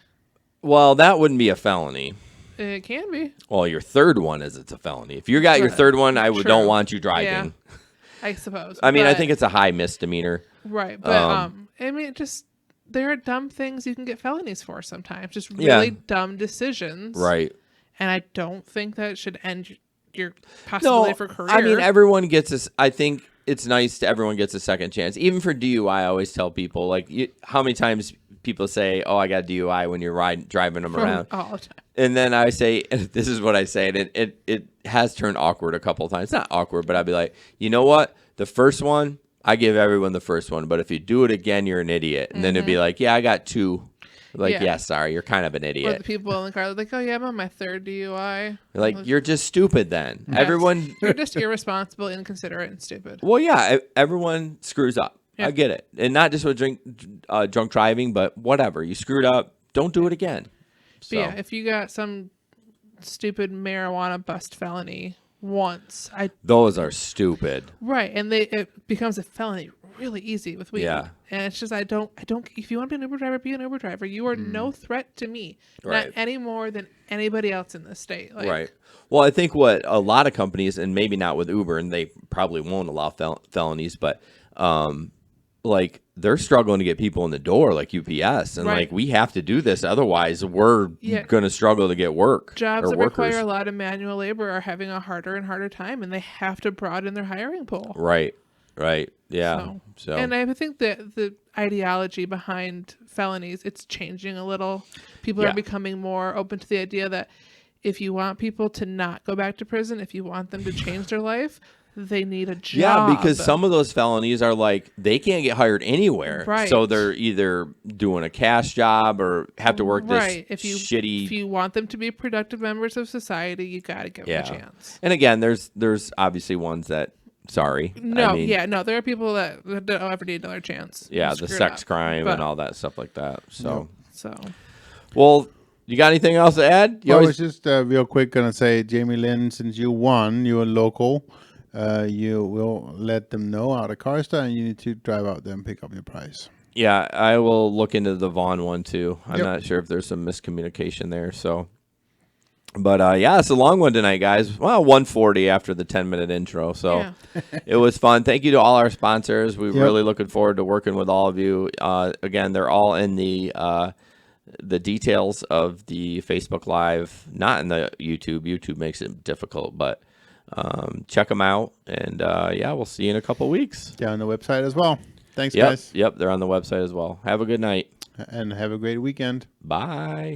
Well, that wouldn't be a felony. It can be. Well, your third one it's a felony. If you got your third one, I don't want you driving. Yeah, I suppose. I mean, I think it's a high misdemeanor. Right, but I mean, there are dumb things you can get felonies for sometimes. Just really dumb decisions. Right. And I don't think that should end your possibility for career. I mean, everyone gets this. I think it's nice to everyone gets a second chance. Even for DUI, I always tell people, like, how many times people say, "Oh, I got a DUI" when you're driving them around. All the time. And then I say, this is what I say, and it has turned awkward a couple of times. Not awkward, but I'd be like, you know what? The first one, I give everyone the first one, but if you do it again, you're an idiot. And then it'd be like, yeah, I got two. Like, yeah, sorry, you're kind of an idiot. Or the people in the car are like, oh, yeah, I'm on my third DUI. You're like, you're just stupid then. Everyone. You're just irresponsible, inconsiderate, and stupid. Well, yeah, everyone screws up. Yeah. I get it. And not just with drunk driving, but whatever. You screwed up. Don't do it again. So. But yeah, if you got some stupid marijuana bust felony once, those are stupid. Right, and it becomes a felony really easy with weed. Yeah. And it's just I don't. If you want to be an Uber driver, be an Uber driver. You are no threat to me, Right. not any more than anybody else in this state. Like, Right. Well, I think what a lot of companies, and maybe not with Uber, and they probably won't allow felonies, but like they're struggling to get people in the door, like UPS, and Right. like we have to do this, otherwise we're going to struggle to get work. Jobs or that workers. require a lot of manual labor are having a harder and harder time, and they have to broaden their hiring pool. Right. Right. Yeah. So. And I think that the ideology behind felonies, it's changing a little. People are becoming more open to the idea that if you want people to not go back to prison, if you want them to change their life, they need a job. Yeah, because some of those felonies are like they can't get hired anywhere. Right. So they're either doing a cash job or have to work this shitty. If you want them to be productive members of society, you got to give them a chance. And again, there's obviously ones that there are people that don't ever need another chance. Yeah, the sex crime and all that stuff like that. So, well, you got anything else to add? I was just real quick going to say, Jamie Lynn, since you won, you're local, you will let them know out of CARSTAR, and you need to drive out there and pick up your prize. Yeah, I will look into the Vaughn one too. I'm not sure if there's some miscommunication there. So, but it's a long one tonight, guys. Well, 140 after the 10-minute intro. So it was fun. Thank you to all our sponsors. We're really looking forward to working with all of you. Again, they're all in the details of the Facebook Live, not in the YouTube. YouTube makes it difficult, but check them out. And we'll see you in a couple weeks. They're on the website as well. Thanks, guys. Yep, they're on the website as well. Have a good night. And have a great weekend. Bye.